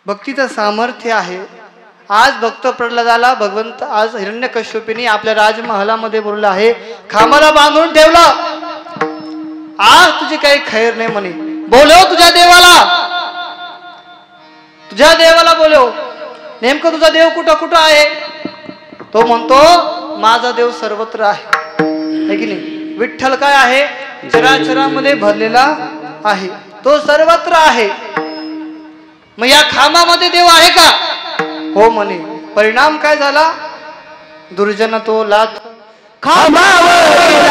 भक्तीचं सामर्थ्य आहे. आज भक्त प्रल्हादाला भगवंत आज हिरण्यकश्यपीने आपल्या राजमहालामध्ये बोललं आहे, खांबाला बांधून ठेवलं. आज तुझी काही खैर नाही म्हणे. बोलव तुझ्या देवाला बोलव. नेमकं तुझा देव कुठं कुठं आहे? तो म्हणतो माझा देव सर्वत्र आहे की नाही. विठ्ठल काय आहे? चराचरामध्ये भरलेला आहे, तो सर्वत्र आहे. मग या खांबामध्ये देव आहे का? हो म्हणे. परिणाम काय झाला? दुर्जन तो लाथ खांबावरी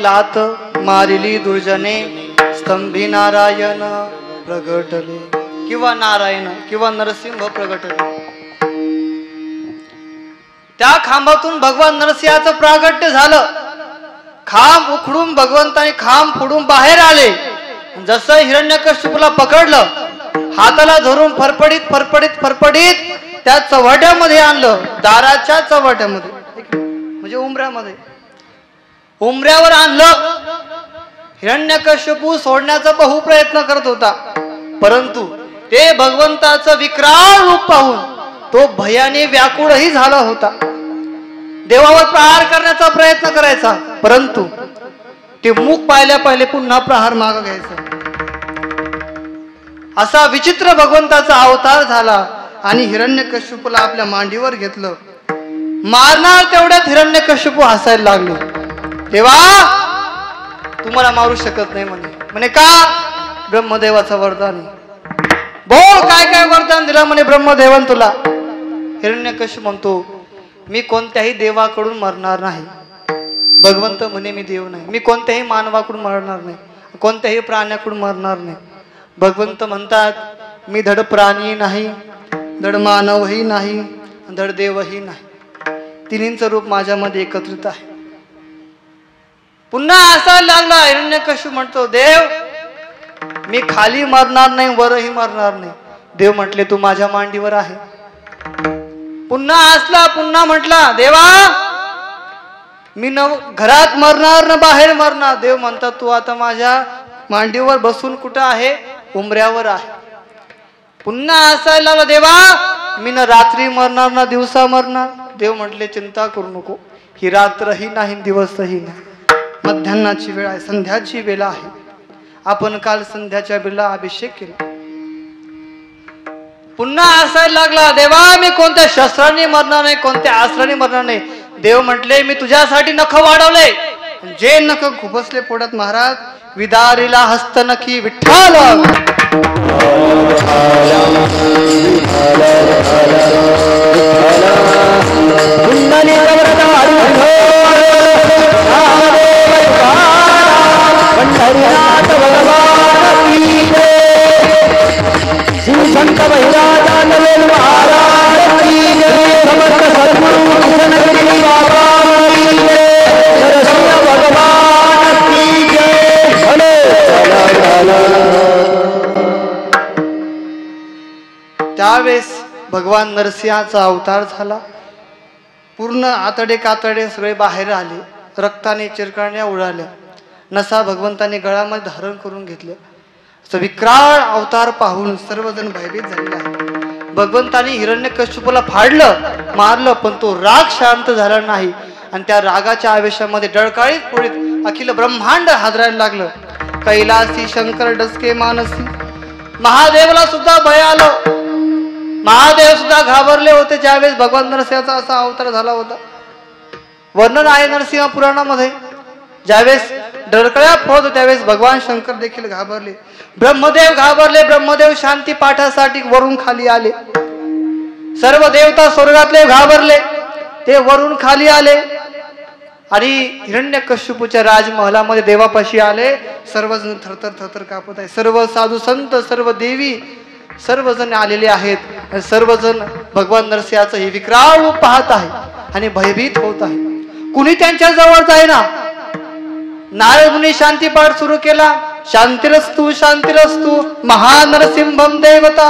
लाथ मारिली दुर्जने स्तंभी नारायण प्रगटले किंवा नारायण किंवा नरसिंह प्रगटले. त्या खांबातून भगवान नरसिंहाचं प्रागट्य झालं. खांब उखडून भगवंताने खांब फोडून बाहेर आले. जसं हिरण्यकश्यपूला पकडलं, हाताला धरून फरफडीत फरफडीत फरफडीत त्या चव्हाट्यामध्ये आणलं. दाराच्या चव्हाट्यामध्ये म्हणजे उमऱ्यावर आणलं. हिरण्यकश्यपू सोडण्याचा बहु प्रयत्न करत होता, परंतु ते भगवंताचं विक्राळ रूप पाहून तो भयाने व्याकुळही झाला होता. देवावर प्रहार करण्याचा प्रयत्न करायचा, परंतु ते मुख पाहिल्या पहिले पुन्हा प्रहार मागे घ्यायचा. असा विचित्र भगवंताचा अवतार झाला आणि हिरण्यकश्यपूला आपल्या मांडीवर घेतलं. मारणार तेवढ्यात हिरण्यकश्यपू हसायला लागले. देवा तुम्हाला मारू शकत नाही म्हणे. का? ब्रह्मदेवाचं वरदान. बोल काय काय वरदान दिलं म्हणे ब्रह्मदेवन तुला? हिरण्यकश्यप म्हणतो मी कोणत्याही देवाकडून मरणार नाही. भगवंत म्हणे मी देव नाही. मी कोणत्याही मानवाकडून मरणार नाही, कोणत्याही प्राण्याकडून मरणार नाही. भगवंत म्हणतात मी धड प्राणी नाही, धड मानवही नाही, धड देवही नाही. तिन्हींचं रूप माझ्यामध्ये एकत्रित आहे. पुन्हा हसायला लागला. हिरण्यकश्यप म्हणतो देव मी खाली मरणार नाही, वरही मरणार नाही. देव म्हटले तू माझ्या मांडीवर आहे. पुन्हा हसला. पुन्हा म्हटला देवा मी न घरात मरणार न बाहेर मरणार. देव म्हणतात तू आता माझ्या मांडीवर बसून कुठं आहे? उमऱ्यावर आहे. पुन्हा हसायला लागला. देवा मी न रात्री मरणार ना दिवसा मरणार. देव म्हटले चिंता करू नको, ही रात्रही नाही दिवसही नाही, मध्यान्नाची वेळ आहे, संध्याची वेळ आहे. आपण काल संध्याच्या वेळेला अभिषेक केला. पुन्हा हसायला लागला. देवा मी कोणत्या शस्त्राने मरणार नाही, कोणत्या अस्त्राने मरणार नाही. देव म्हटले मी तुझ्यासाठी नख वाढवले. जे नख खुपसले पोटात महाराज विदारीला हस्त नखी विठ्ठल. पंढरीनाथ भगवान की जय. श्री संत बहिराजानंद महाराज की जय. समर्थ सद्गुरु कृष्णगिरी बाबा की जय. नरसिंह भगवान की जय. त्यावेळेस भगवान नरसिंहाचा अवतार झाला. पूर्ण आतडे कातडे सगळे बाहेर आले. रक्ताने चिरकाण्या उडाल्या. नसा भगवंताने गळामध्ये धारण करून घेतलं. असं विक्राळ अवतार पाहून सर्वजण भयभीत झालेले आहेत. भगवंताने हिरण्यकश्यपूला फाडलं, मारलं, पण तो राग शांत झाला नाही. आणि त्या रागाच्या आवेशामध्ये डळकाळीत पोळीत अखिल ब्रह्मांड हादरायला लागलं. कैलासी शंकर डसके मानसी. महादेवला सुद्धा भय आलं. महादेव सुद्धा घाबरले होते ज्यावेळेस भगवान नरसिंहाचा असा अवतार झाला होता. वर्णन आहे नरसिंह पुराणामध्ये. ज्यावेळेस डरकळ्या फोडत त्यावेळेस भगवान शंकर देखील घाबरले. ब्रह्मदेव घाबरले. ब्रह्मदेव शांती पाठासाठी वरून खाली आले. सर्व देवता स्वर्गातले घाबरले. ते वरून खाली आले आणि हिरण्यकश्यपूच्या राजमहलामध्ये देवापाशी आले. सर्वजण थरथर थरथर कापत आहे. सर्व साधू संत, सर्व देवी, सर्वजण आलेले आहेत. सर्वजण भगवान नरसिंहाचं हे विक्राळ रूप पाहत आहे आणि भयभीत होत आहे. कुणी त्यांच्या जवळ जाईना. नारद मुनी शांती पाठ सुरू केला. शांतिरस्तु शांतिरस्तु महानरसिंहम देवता.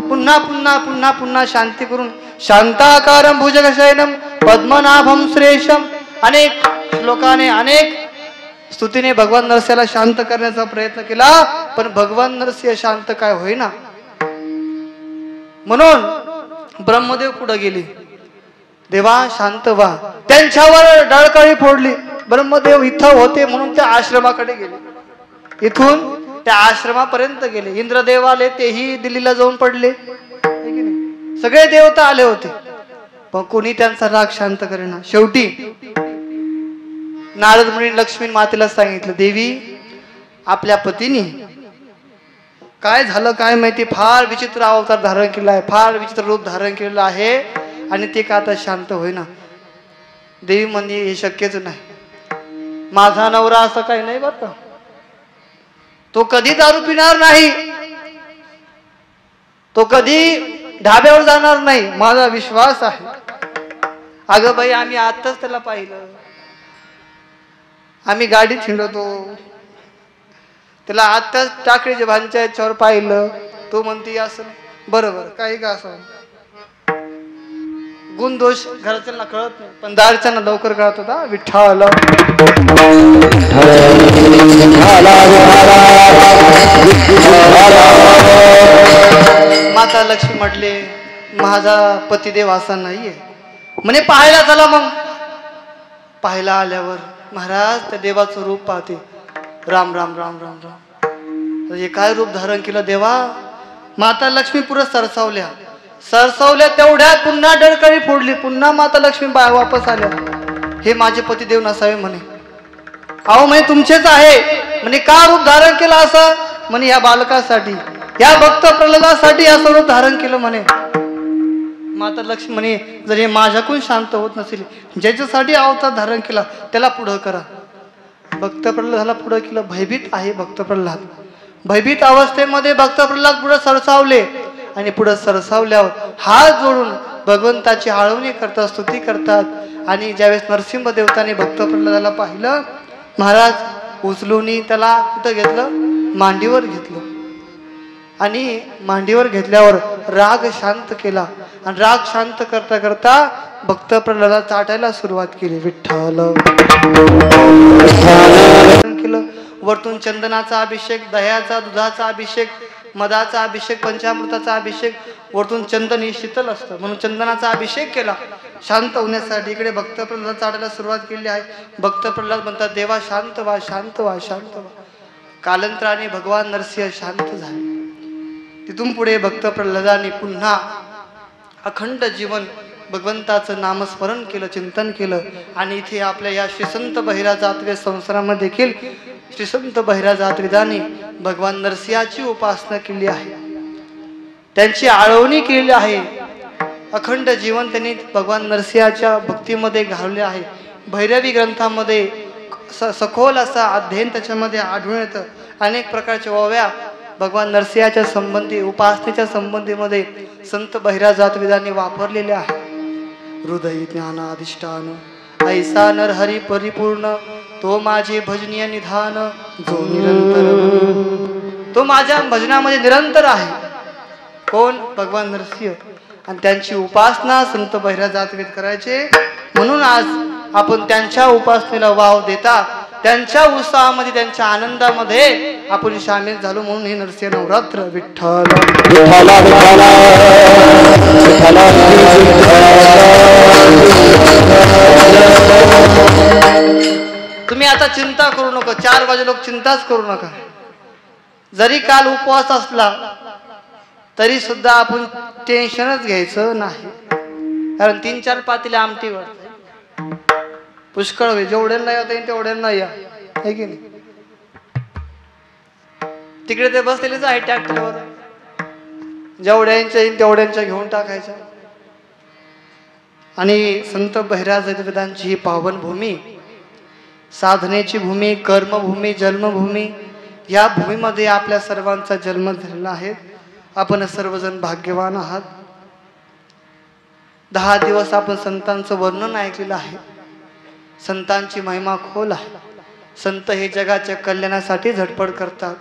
पुन्हा पुन्हा पुन्हा पुन्हा शांती करून शांताकारं भुजगशयनं पद्मनाभं सुरेशम अनेक श्लोकाने अनेक स्तुतीने भगवान नरसिंहाला शांत करण्याचा प्रयत्न केला. पण भगवान नरसिंह शांत काय होईना. म्हणून ब्रह्मदेव पुढे गेले. देवा शांत व्हा. त्यांच्यावर डळकळी फोडली. ब्रह्मदेव इथं होते म्हणून त्या आश्रमाकडे गेले. इथून त्या आश्रमापर्यंत गेले. इंद्रदेव आले. तेही दिल्लीला जाऊन पडले. सगळे देवता आले होते पण कोणी त्यांचा राग शांत करेना. शेवटी नारद मुनी लक्ष्मी मातेला सांगितलं, देवी आपल्या पतीने काय झालं काय माहिती, फार विचित्र अवतार धारण केला आहे, फार विचित्र रूप धारण केलेलं आहे आणि ते का आता शांत होईना. देवी म्हणजे हे शक्यच नाही. माझा नवरा असं काही नाही बरं का. तो कधी दारू पिणार नाही. तो कधी ढाब्यावर जाणार नाही. माझा विश्वास आहे. अगं बाई आम्ही आताच त्याला पाहिलं. आम्ही गाडीत हिंडतो. त्याला आताच टाकळीच्या भांच्या याच्यावर पाहिलं. तो म्हणते असं बरोबर काही का असं गुण दोष घराच्यांना कळत नाही पण दारच्यांना लवकर कळत होता. विठ्ठल माता लक्ष्मी म्हटले माझा पतिदेव असा नाहीये म्हणे. पाहायला चला. मग पाहायला आल्यावर महाराज त्या देवाचं रूप पाहते. राम राम राम राम राम. हे काय रूप धारण केलं देवा. माता लक्ष्मी पुढे सरसावल्या. तेवढ्यात पुन्हा डळकळी फोडली. पुन्हा माता लक्ष्मी वापस आल्या. हे माझे पतिदेव नसावे म्हणे. अहो म्हणे तुमचेच आहे म्हणे. का रूप धारण केलं असं म्हणे. या बालकासाठी, या भक्त प्रल्हादासाठी असं रूप धारण केलं म्हणे. माता लक्ष्मी म्हणे जर हे माझ्याकडून शांत होत नसेल, ज्याच्यासाठी अवतार धारण केला त्याला पुढं करा. भक्त प्रल्हादाला पुढं केलं. भयभीत आहे भक्त प्रल्हाद. भयभीत अवस्थेमध्ये भक्त प्रल्हाद पुढे सरसावले आणि पुढे सरसावल्यावर हात जोडून भगवंताची आळवणी करतात, स्तुती करतात. आणि ज्यावेळेस नरसिंह देवताने भक्त प्रल्हादाला पाहिलं, महाराज उचलून त्याला कुठं घेतलं, मांडीवर घेतलं. आणि मांडीवर घेतल्यावर राग शांत केला. आणि राग शांत करता करता भक्त प्रल्हादाला चाटायला सुरुवात केली. विठ्ठल केलं. वरतून चंदनाचा अभिषेक, दह्याचा, दुधाचा अभिषेक, मधाचा अभिषेक, पंचामृताचा अभिषेक. वरतून चंदन ही शीतल असतं म्हणून चंदनाचा अभिषेक केला शांत होण्यासाठी. इकडे भक्त प्रल्हाद चाटायला सुरुवात केली आहे. भक्त प्रल्हाद म्हणतात देवा शांत व्हा, शांत व्हा, शांत व्हा. कालांतराने भगवान नरसिंह शांत झाले. तिथून पुढे भक्त प्रल्हादाने पुन्हा अखंड जीवन भगवंताचं नामस्मरण केलं, चिंतन केलं. आणि इथे आपल्या या श्रीसंत बहिरा जात्रे संसारामध्ये देखील श्रीसंत बहिरा जात्रेदानी भगवान नरसिंहाची उपासना केली आहे, त्यांची आळवणी केलेली आहे. अखंड जीवन त्यांनी भगवान नरसिंहाच्या भक्तीमध्ये घालवले आहे. भैरवी ग्रंथामध्ये सखोल असा अध्ययन त्याच्यामध्ये आढळून येतं. अनेक प्रकारच्या ओव्या भगवान नरसिंहाच्या संबंधी, उपासनेच्या संबंधीमध्ये संत बहिरा जातवेदांनी वापरलेले आहे. हृदय ज्ञानाधिष्ठान ऐसा नर हरी परिपूर्ण, तो माझे भजनीय निधान, जो निरंतर, तो माझ्या भजनामध्ये निरंतर आहे. कोण? भगवान नरसिंह. आणि त्यांची उपासना संत बहिरा जातवेद करायचे. म्हणून आज आपण त्यांच्या उपासनेला वाव देता, त्यांच्या उत्साहामध्ये, त्यांच्या आनंदामध्ये आपण सामील झालो. म्हणून हे नरसिंह नवरात्र. विठ्ठल तुम्ही आता चिंता करू नका, 4 वाजे लोक चिंताच करू नका. जरी काल उपवास असला तरी सुद्धा आपण टेन्शनच घ्यायचं नाही, कारण 3-4 पातेले आमटी वाढते पुष्कळ होईल. जेवढ्यांना येता येईल तेवढ्यांना या, आहे की नाही. तिकडे ते बसलेलेच आहे ट्रॅक्टरवर, जेवढ्यांच्या येईल तेवढ्यांच्या घेऊन टाकायच्या. आणि संत बहिराज वेदांची ही पावन भूमी, साधनेची भूमी, कर्मभूमी, जन्मभूमी, या भूमीमध्ये आपल्या सर्वांचा जन्म झालेला आहे. आपण सर्वजण भाग्यवान आहात. 10 दिवस आपण संतांचं वर्णन ऐकलेलं आहे. संतांची महिमा खोल आहे. संत हे जगाच्या कल्याणासाठी झटपट करतात.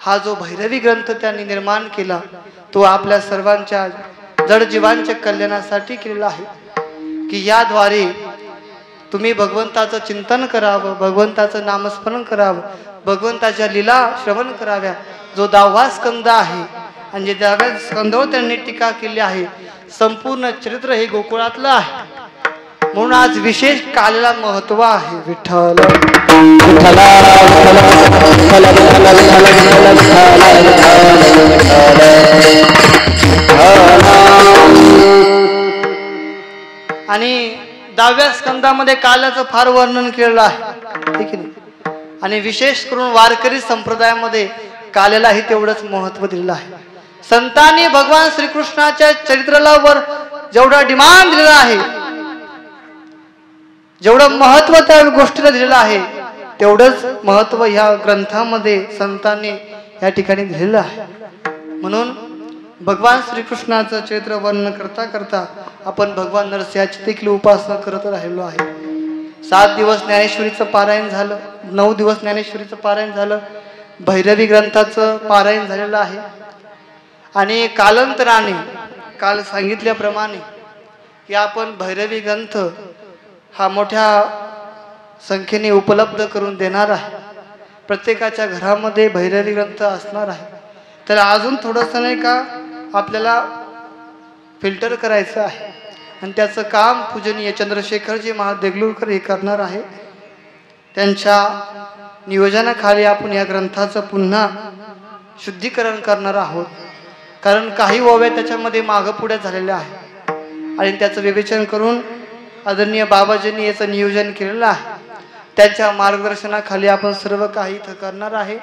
हा जो भैरवी ग्रंथ त्यांनी निर्माण केला तो आपल्या सर्वांच्या जडजीवांच्या कल्याणासाठी केलेला आहे, की याद्वारे तुम्ही भगवंताचं चिंतन करावं, भगवंताचं नामस्मरण करावं, भगवंताच्या लीला श्रवण कराव्या. जो 10वा स्कंद आहे आणि जे 10व्या स्कंदावर त्यांनी टीका केली आहे, संपूर्ण चरित्र हे गोकुळातलं आहे. म्हणून आज विशेष कालेला महत्व आहे. विठ्ठल आणि 10व्या स्कंदामध्ये काल्याचं फार वर्णन केलेलं आहे, ठीक आहे. आणि विशेष करून वारकरी संप्रदायामध्ये काल्यालाही तेवढंच महत्व दिलेलं आहे. संतांनी भगवान श्रीकृष्णाच्या चरित्राला वर जेवढा डिमांड दिलेला आहे, जेवढं महत्व त्या गोष्टीला दिलेलं आहे, तेवढंच महत्व ह्या ग्रंथामध्ये संतांनी या ठिकाणी दिलेलं आहे. म्हणून भगवान श्रीकृष्णाचं चरित्र वर्णन करता करता आपण भगवान नरसिंहाची देखील उपासना करत राहिलो आहे. 7 दिवस ज्ञानेश्वरीचं पारायण झालं, 9 दिवस ज्ञानेश्वरीचं पारायण झालं, भैरवी ग्रंथाचं पारायण झालेलं आहे. आणि कालांतराने काल सांगितल्याप्रमाणे की आपण भैरवी ग्रंथ हा मोठ्या संख्येने उपलब्ध करून देणार आहे. प्रत्येकाच्या घरामध्ये भैरवी ग्रंथ असणार आहे. तर अजून थोडंसं नाही का आपल्याला फिल्टर करायचं आहे आणि त्याचं काम पूजनीय चंद्रशेखरजी महाराज देगलूरकर हे करणार आहे. त्यांच्या नियोजनाखाली आपण या ग्रंथाचं पुन्हा शुद्धीकरण करणार आहोत, कारण काही ओव्या त्याच्यामध्ये मागं पुढे झालेल्या आहेत आणि त्याचं विवेचन करून आदरणीय बाबाजींनी याचं नियोजन केलेलं आहे. त्यांच्या मार्गदर्शनाखाली आपण सर्व काही इथं करणार आहे.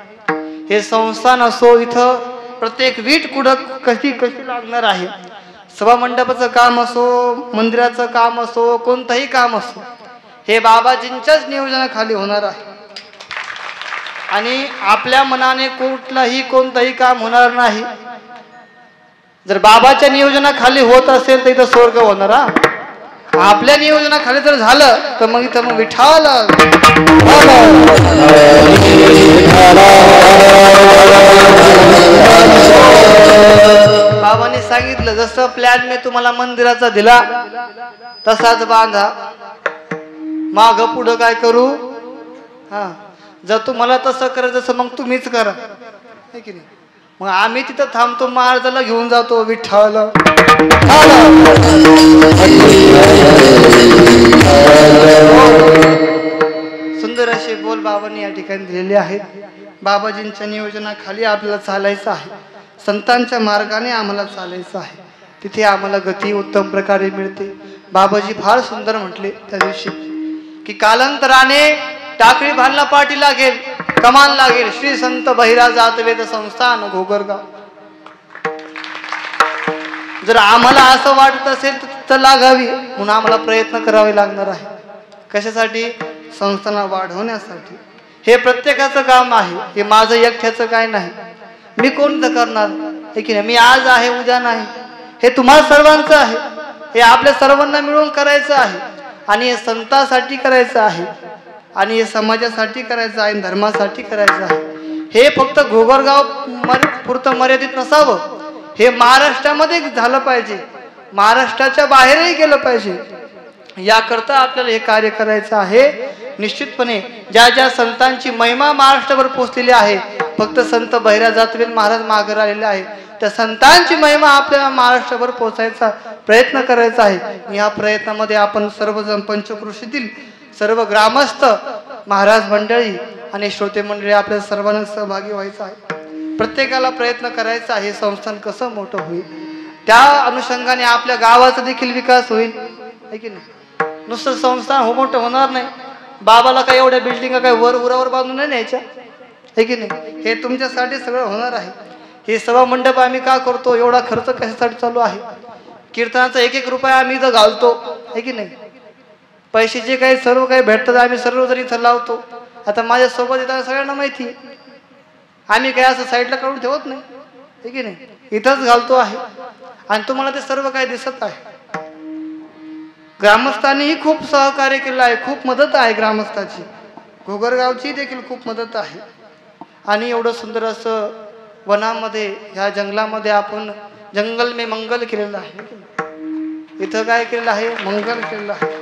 हे संस्थान असो, इथं प्रत्येक वीट कुडक कशी लागणार आहे, सभामंडपाचं काम असो, मंदिराचं काम असो, कोणतंही काम असो, हे बाबाजींच्याच नियोजनाखाली होणार आहे. आणि आपल्या मनाने कुठलाही कोणतंही काम होणार नाही. जर बाबाच्या नियोजनाखाली होत असेल तर इथं स्वर्ग होणार. आपल्या नियोजनाखाली जर झालं तर मग इथं मग विठ्ठल बाबांनी सांगितलं, जसं प्लॅन मी तुम्हाला मंदिराचा दिला तसाच बांधा, माग पुढं काय करू. हा, जर तुम्हाला तसं करायचं मग तुम्हीच करा, है की नाही. मग आम्ही तिथं थांबतो, महाराजाला घेऊन जातो. विठ्ठल सुंदर असे बोल बाबांनी या ठिकाणी दिलेले आहेत. बाबाजींच्या नियोजनाखाली आपल्याला चालायचं आहे, संतांच्या मार्गाने आम्हाला चालायचं आहे. तिथे आम्हाला गती उत्तम प्रकारे मिळते. बाबाजी फार सुंदर म्हटले त्या दिवशी की कालांतराने टाकळी भालना पाठी लागेल, कमान लागेल, श्री संत बहिराज जातवेद संस्थान घोगरगाव. जर आम्हाला असं वाटत असेल तर लागावी, म्हणून आम्हाला प्रयत्न करावे लागणार आहे. कशासाठी? संस्थांना वाढवण्यासाठी. हे प्रत्येकाचं काम आहे, हे माझं एकट्याचं काय नाही. मी कोणतं करणार, हे की नाही. मी आज आहे उद्या नाही, हे तुम्हाला सर्वांचं आहे. हे आपल्या सर्वांना मिळून करायचं आहे आणि हे संतांसाठी करायचं आहे आणि हे समाजासाठी करायचं आहे, धर्मासाठी करायचं आहे. हे फक्त घोगरगाव पुरतं मर्यादित नसावं, हे महाराष्ट्रामध्ये झालं पाहिजे, महाराष्ट्राच्या बाहेरही गेलं पाहिजे. याकरता आपल्याला हे कार्य करायचं आहे. निश्चितपणे ज्या ज्या संतांची महिमा महाराष्ट्रावर पोहोचलेली आहे, फक्त संत बहिराज जातवेद महाराज मागे आलेले आहे, त्या संतांची महिमा आपल्याला महाराष्ट्रावर पोहोचायचा प्रयत्न करायचा आहे. या प्रयत्नामध्ये आपण सर्वजण पंचक्रोशीतील सर्व ग्रामस्थ महाराज मंडळी आणि श्रोते मंडळी आपल्या सर्वांना सहभागी व्हायचं आहे. प्रत्येकाला प्रयत्न करायचा आहे संस्थान कसं मोठं होईल, त्या अनुषंगाने आपल्या गावाचा देखील विकास होईल, आहे की नाही. नुसतं संस्थान हो मोठं होणार नाही. बाबाला काय एवढ्या बिल्डिंग काय वर उरावर बांधून नाही न्यायच्या, आहे की नाही. हे तुमच्यासाठी सगळं होणार आहे. हे सभा मंडप आम्ही का करतो, एवढा खर्च कशासाठी चालू आहे. कीर्तनाचा एक एक रुपया आम्ही इथं घालतो, आहे की नाही. पैसे जे काही सर्व काही भेटतात आम्ही सर्वजण इथं लावतो. आता माझ्यासोबत येताना सगळ्यांना माहिती, आम्ही काय असं साईडला काढून ठेवत नाही, आहे की नाही. इथंच घालतो आहे आणि तुम्हाला ते सर्व काही दिसत आहे. ग्रामस्थांनीही खूप सहकार्य केलं आहे, खूप मदत आहे ग्रामस्थाची. घोगरगावची देखील खूप मदत आहे. आणि एवढं सुंदर असं वनामध्ये ह्या जंगलामध्ये आपण जंगल में मंगल केलेलं आहे. इथं काय केलेलं आहे, मंगल केलेलं आहे.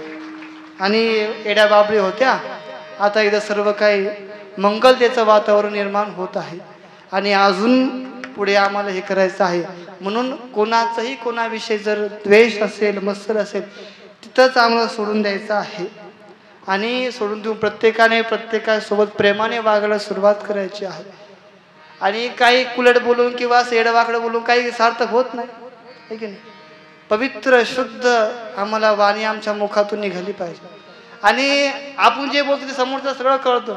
आणि एड्या बाबरी होत्या, आता इथं सर्व काही मंगलतेचं वातावरण निर्माण होत आहे. आणि अजून पुढे आम्हाला हे करायचं आहे. म्हणून कोणाचाही कोणाविषयी जर द्वेष असेल, मत्सर असेल, तिथंच आम्हाला सोडून द्यायचं आहे. आणि सोडून देऊन प्रत्येकाने प्रत्येकासोबत प्रेमाने वागायला सुरुवात करायची आहे. आणि काही कुलट बोलून किंवा सेडवाकडं बोलून काही सार्थक होत नाही, आहे की नाही. पवित्र शुद्ध आम्हाला वाणी आमच्या मुखातून निघाली पाहिजे. आणि आपण जे बोलतो ते समोरचं सगळं कळतं,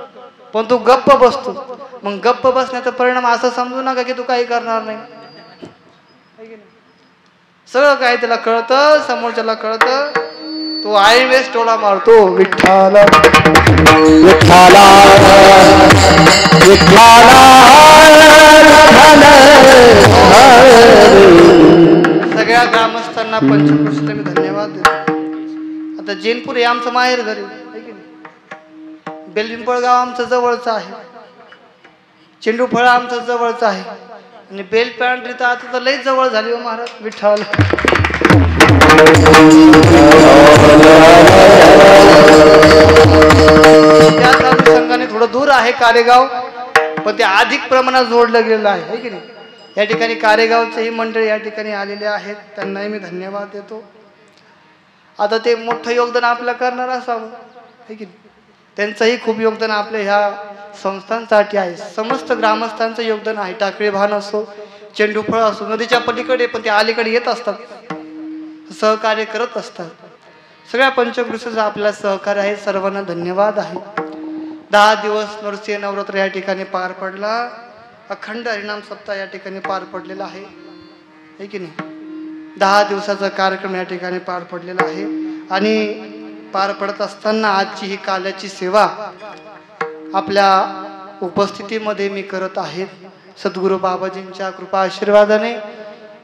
पण तू गप्प बसतो. मग गप्प बसण्याचा परिणाम असं समजू नका की तू काही करणार नाही, सगळं काही त्याला कळतं, समोरच्याला कळतं. तो आई वेस टोला मारतो, विठ्ठला विठ्ठला विठ्ठला. सगळ्या ग्रामस्थांना पंचकृष्ण मी धन्यवाद देतो. आता जैनपूर हे आमचं माहेर घरी, बेलपिंपळगाव आमचं जवळचं आहे, चेंडूफळ आमचं जवळचं आहे. आणि बेल पॅन्ट्री तर आता तर लईच जवळ झाली हो महाराज. विठ्ठल त्याच अनुषंगाने थोडं दूर आहे कारेगाव, पण ते अधिक प्रमाणात जोडलं गेलेलं आहे, की नाही. या ठिकाणी कारेगावचेही मंडळ या ठिकाणी आलेले आहेत, त्यांनाही मी धन्यवाद देतो. आता ते मोठं योगदान आपलं करणार असावं, आहे की नाही. त्यांचंही खूप योगदान आपल्या ह्या संस्थांसाठी आहे. समस्त ग्रामस्थांचं योगदान आहे. टाकळी भान असो, चेंडूफळ असो, नदीच्या पलीकडे पण ते अलीकडे येत असतात, सहकार्य करत असतात. सगळ्या पंचकृषीचं आपल्याला सहकार्य आहे. सर्वांना धन्यवाद आहे. 10 दिवस नरसिंह नवरात्र या ठिकाणी पार पडला. अखंड हरिनाम सप्ताह या ठिकाणी पार पडलेला आहे की नाही. 10 दिवसाचा कार्यक्रम या ठिकाणी पार पडलेला आहे. आणि पार पडत असताना आजची ही काल्याची सेवा आपल्या उपस्थितीमध्ये मी करत आहे. सद्गुरू बाबाजींच्या कृपा आशीर्वादाने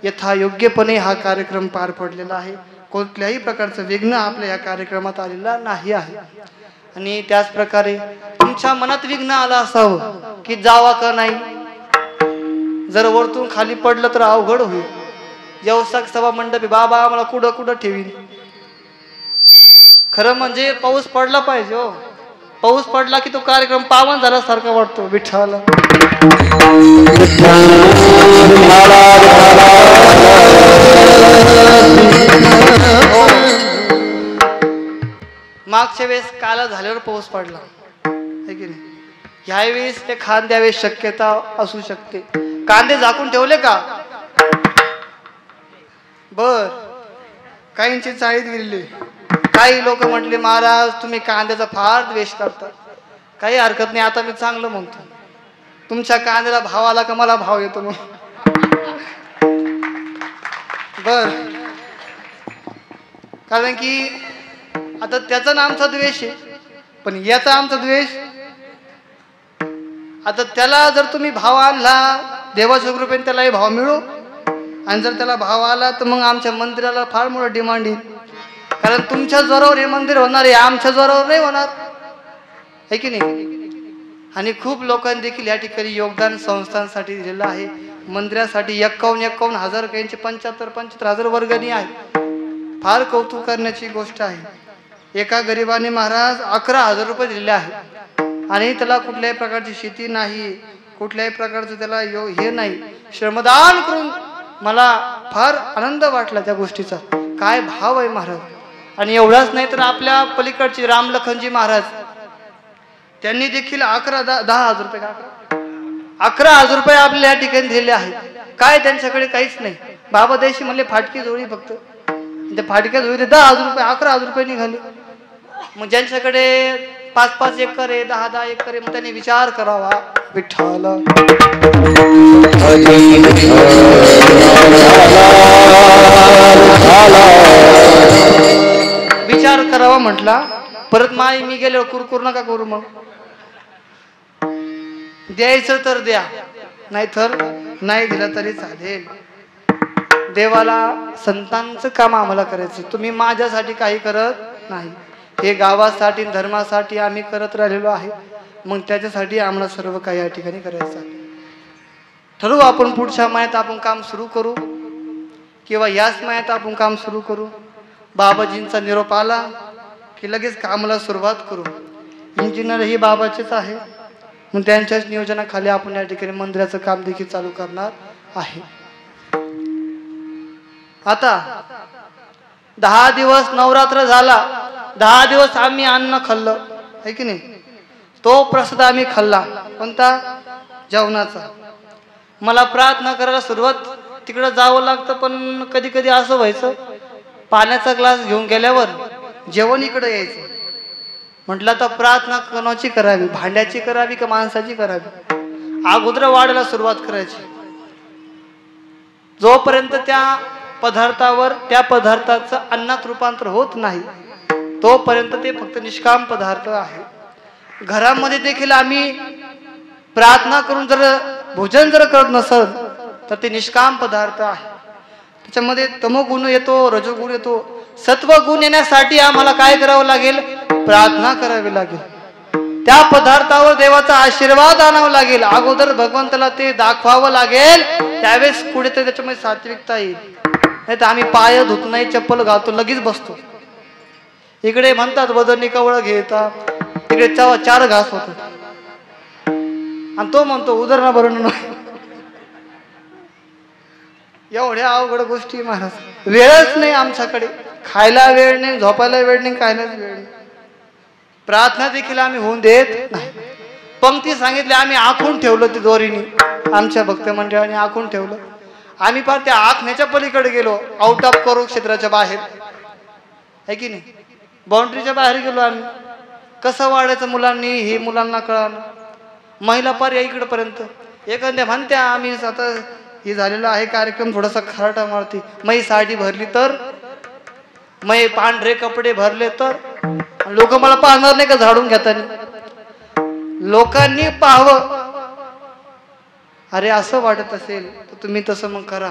यथायोग्यपणे हा कार्यक्रम पार पडलेला आहे. कोणत्याही प्रकारचं विघ्न आपल्या या कार्यक्रमात आलेला नाही आहे. आणि त्याच प्रकारे तुमच्या मनात विघ्न आलं असावं की जावा का नाही, जर वरतून खाली पडलं तर अवघड होईल. व्यवसाय सभा मंडपी बाबा आम्हाला कुठं कुठं ठेवीन. खरं म्हणजे पाऊस पडला पाहिजे हो. पाऊस पडला की तो कार्यक्रम पावन झाल्यासारखा वाटतो. विठ्ठल मागच्या वेळेस काल झाल्यावर पाऊस पडला, है की नाही. ह्यावेळेस ते खांद्यावेळेस शक्यता असू शकते. कांदे झाकून ठेवले का? बर. काहींची चाळीत गेली. काही लोक म्हटले महाराज तुम्ही कांद्याचा फार द्वेष करता. काही हरकत नाही, आता मी चांगलं म्हणतो. तुमच्या कांद्याला भाव आला का मला भाव येतो मग. बर. कारण की आता त्याचा आमचा द्वेष आहे, पण याचा आमचा द्वेष. आता त्याला जर तुम्ही भाव आणला देवाच्या कृपेने त्यालाही भाव मिळू, आणि जर त्याला भाव आला तर मग आमच्या मंदिराला फार मोठं डिमांड येईल. कारण तुमच्या जोरावर हे मंदिर होणार आहे, आमच्या जोरावर नाही होणार, है की नाही. आणि खूप लोकांनी देखील या ठिकाणी योगदान संस्थांसाठी दिलेलं आहे. मंदिरासाठी 51 हजार, काहींचे 75 हजार वर्गणी आहे. फार कौतुक करण्याची गोष्ट आहे. एका गरिबाने महाराज 11,000 रुपये दिलेले आहेत. आणि त्याला कुठल्याही प्रकारची शेती नाही, कुठल्याही प्रकारचं त्याला हे नाही, श्रमदान करून मला फार आनंद वाटला त्या गोष्टीचा. काय भाव आहे महाराज. आणि एवढाच नाही तर आपल्या पलीकडचे रामलखनजी महाराज त्यांनी देखील 10,000 रुपये 11,000 रुपये आपल्या या ठिकाणी दिलेले आहेत. काय त्यांच्याकडे काहीच नाही. बाबा देशी म्हणले फाटकी जोडी फक्त. त्या फाटक्या जोडीत 10,000 रुपये 11,000 रुपये निघाले. मग ज्यांच्याकडे 5-5 एकर आहे 10-10 एकर आहे मग त्यांनी विचार करावा. विठ्ठल विचार करावा म्हटला. परत माई मी गेलो कुरकुर नका करू. मग द्यायचं तर द्या नाहीतर नाही दिलं तरी चालेल. देवाला संतांचं काम आम्हाला करायचं. तुम्ही माझ्यासाठी काही करत नाही. हे गावासाठी धर्मासाठी आम्ही करत राहिलेलो आहे. मग त्याच्यासाठी आम्हाला सर्व काही या ठिकाणी करायचं आहे. ठरवू आपण पुढच्या महिन्यात आपण काम सुरू करू किंवा याच महिन्यात आपण काम सुरू करू. बाबाजींचा निरोप आला की लगेच कामाला सुरुवात करू. इंजिनियर ही बाबाचेच आहे. मग त्यांच्याच नियोजनाखाली आपण या ठिकाणी मंदिराचं काम देखील चालू करणार आहे. आता 10 दिवस नवरात्र झाला. 10 दिवस आम्ही अन्न खाल्लं आहे की नाही. तो प्रसाद आम्ही खाल्ला. कोणता? जेवणाचा. मला प्रार्थना करायला सुरुवात तिकडं जावं लागतं. पण कधी कधी असं व्हायचं पाण्याचा ग्लास घेऊन गेल्यावर जेवण इकडं यायचं. म्हटलं आता प्रार्थना कोणाची करावी? भांड्याची करावी का माणसाची करावी? अगोदर वाढायला सुरुवात करायची. जोपर्यंत त्या पदार्थावर त्या पदार्थाचं अन्नात रूपांतर होत नाही तोपर्यंत ते फक्त निष्काम पदार्थ आहे. घरामध्ये देखील आम्ही प्रार्थना करून जर भोजन जर करत नसल तर ते निष्काम पदार्थ आहे. त्याच्यामध्ये तमोगुण येतो, रजोगुण येतो. सत्वगुण येण्यासाठी आम्हाला काय करावं लागेल? प्रार्थना करावी लागेल. त्या पदार्थावर देवाचा आशीर्वाद आणावा लागेल. अगोदर भगवंताला ते दाखवावं लागेल. त्यावेळेस कुठेतरी त्याच्यामध्ये सात्विकता येईल. नाही तर आम्ही पाय धुत नाही, चप्पल घालतो, लगेच बसतो. इकडे म्हणतात वदनी कवळ घेता, तिकडे 4 घास होतात आणि तो म्हणतो उदरना भरून. एवढ्या अवघड गोष्टी महाराज. वेळच नाही आमच्याकडे. खायला वेळ नाही, झोपायला वेळ नाही, खायलाच वेळ नाही. प्रार्थना देखील आम्ही होऊन देत नाही. पंक्ती सांगितली आम्ही आखून ठेवलं. ती दोरीने आमच्या भक्त मंडळाने आखून ठेवलं. आम्ही फार त्या आखण्याच्या पलीकडे गेलो. आउट ऑफ करू क्षेत्राच्या बाहेर आहे की नाही. बाउंड्रीच्या बाहेर गेलो आम्ही. कसं वाढायचं मुलांनी हे मुलांना कळालं. महिला पार या इकडपर्यंत. एखाद्या म्हणत्या आम्ही आता हे झालेला आहे कार्यक्रम थोडासा खराटा मारती. मै साडी भरली तर, मै पांढरे कपडे भरले तर लोक मला पाहणार नाही का झाडून घेताना? लोकांनी पाहावं. अरे असं वाटत असेल तर तुम्ही तसं मग करा.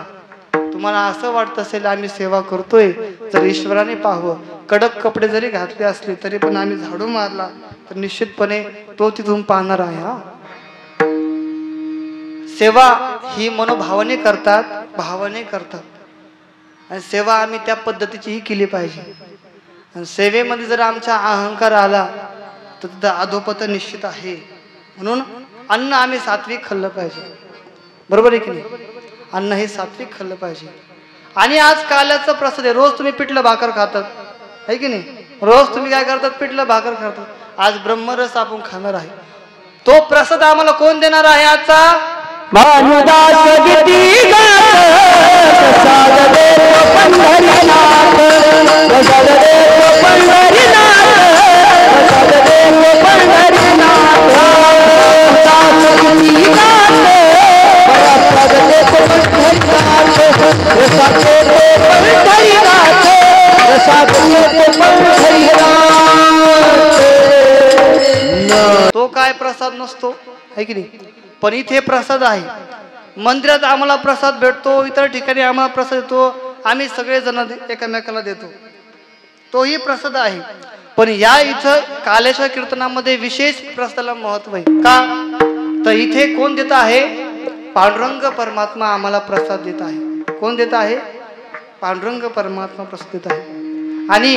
तुम्हाला असं वाटत असेल आम्ही सेवा करतोय तर ईश्वराने पाहावं. कडक कपडे जरी घातले असले तरी पण आम्ही झाडू मारला तर निश्चितपणे तो तिथून पाहणार आहे. हा सेवा ही मनोभावाने करतात, भावाने करतात. आणि सेवा आम्ही त्या पद्धतीची ही केली पाहिजे. आणि सेवेमध्ये जर आमचा अहंकार आला तर तिथं अधोपतन निश्चित आहे. म्हणून अन्न आम्ही सात्विक खाल्लं पाहिजे. बरोबर आहे की नाही? अन्न हे सात्विक खाल्लं पाहिजे. आणि आज काल्याचा प्रसाद आहे. रोज तुम्ही पिठलं भाकर खातात आहे की नाही? रोज तुम्ही काय करतात? पिठलं भाकर खातात. आज ब्रह्मरस आपण खाणार आहे. तो प्रसाद आम्हाला कोण देणार आहे? आजचा भानुदास गीती गात प्रसाद देव पंढरीनाथ, प्रसाद देव पंढरीनाथ, प्रसाद देव पंढरीनाथ. भानुदास गीती गात प्रसाद देव पंढरीनाथ, प्रसाद देव पंढरीनाथ, प्रसाद देव पंढरीनाथ. तो काय प्रसाद नसतो आहे की नाही? पण इथे प्रसाद आहे. मंदिरात आम्हाला प्रसाद भेटतो, इतर ठिकाणी आम्हाला प्रसाद येतो. आम्ही सगळेजण एकमेकाला देतो. तोही प्रसाद आहे. पण या इथं कालेश्वर कीर्तनामध्ये विशेष प्रसादाला महत्व आहे. का? तर इथे कोण देत आहे? पांडुरंग परमात्मा आम्हाला प्रसाद देत आहे. कोण देत आहे? पांडुरंग परमात्मा प्रसाद देत आहे. आणि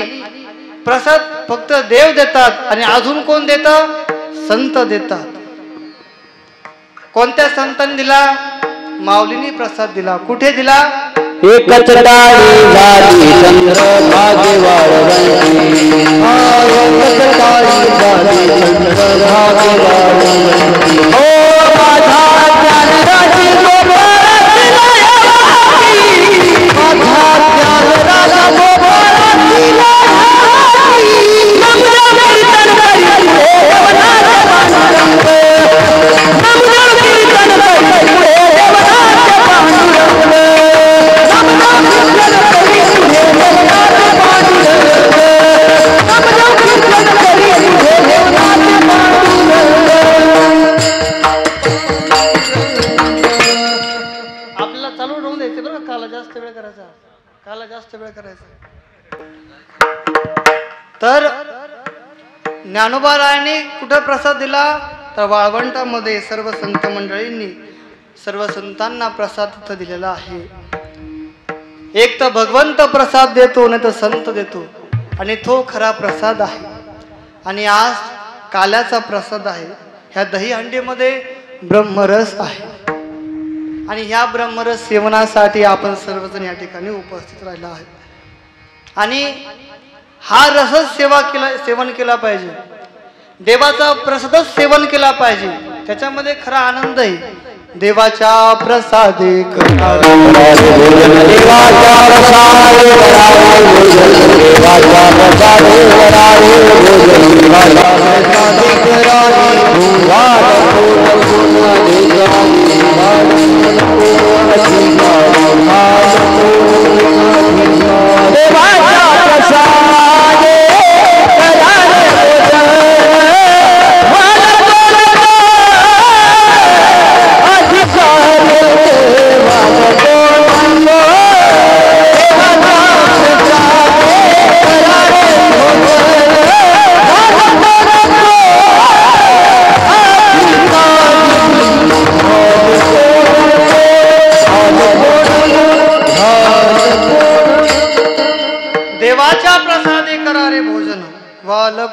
प्रसाद फक्त देव देतात. आणि अजून कोण देतं? संत देतात. कोणत्या संतांनी दिला? माऊलींनी प्रसाद दिला. कुठे दिला? एकच डाळी झाली चंद्रभागे वाळवंटी एकच डाळी झाली चंद्रभागे वाळवंटी ओ माझा ज्ञानराजी गोपाळाची माझा ज्ञानराजा गोपाळाची तर ज्ञानोबारायांनी कुठे प्रसाद दिला तर वाळवंटामध्ये सर्व संत मंडळींनी सर्व संतांना प्रसाद तिथं दिलेला आहे. एक तर भगवंत प्रसाद देतो नाही तर संत देतो आणि तो खरा प्रसाद आहे. आणि आज काल्याचा प्रसाद आहे. ह्या दहीहंडीमध्ये ब्रह्मरस आहे आणि ह्या ब्रह्मरस सेवनासाठी आपण सर्वजण या ठिकाणी उपस्थित राहिला आहे. आणि हा रसच सेवन केला पाहिजे. देवाचा प्रसादच सेवन केला पाहिजे. त्याच्यामध्ये खरा आनंद आहे. देवाच्या प्रसादे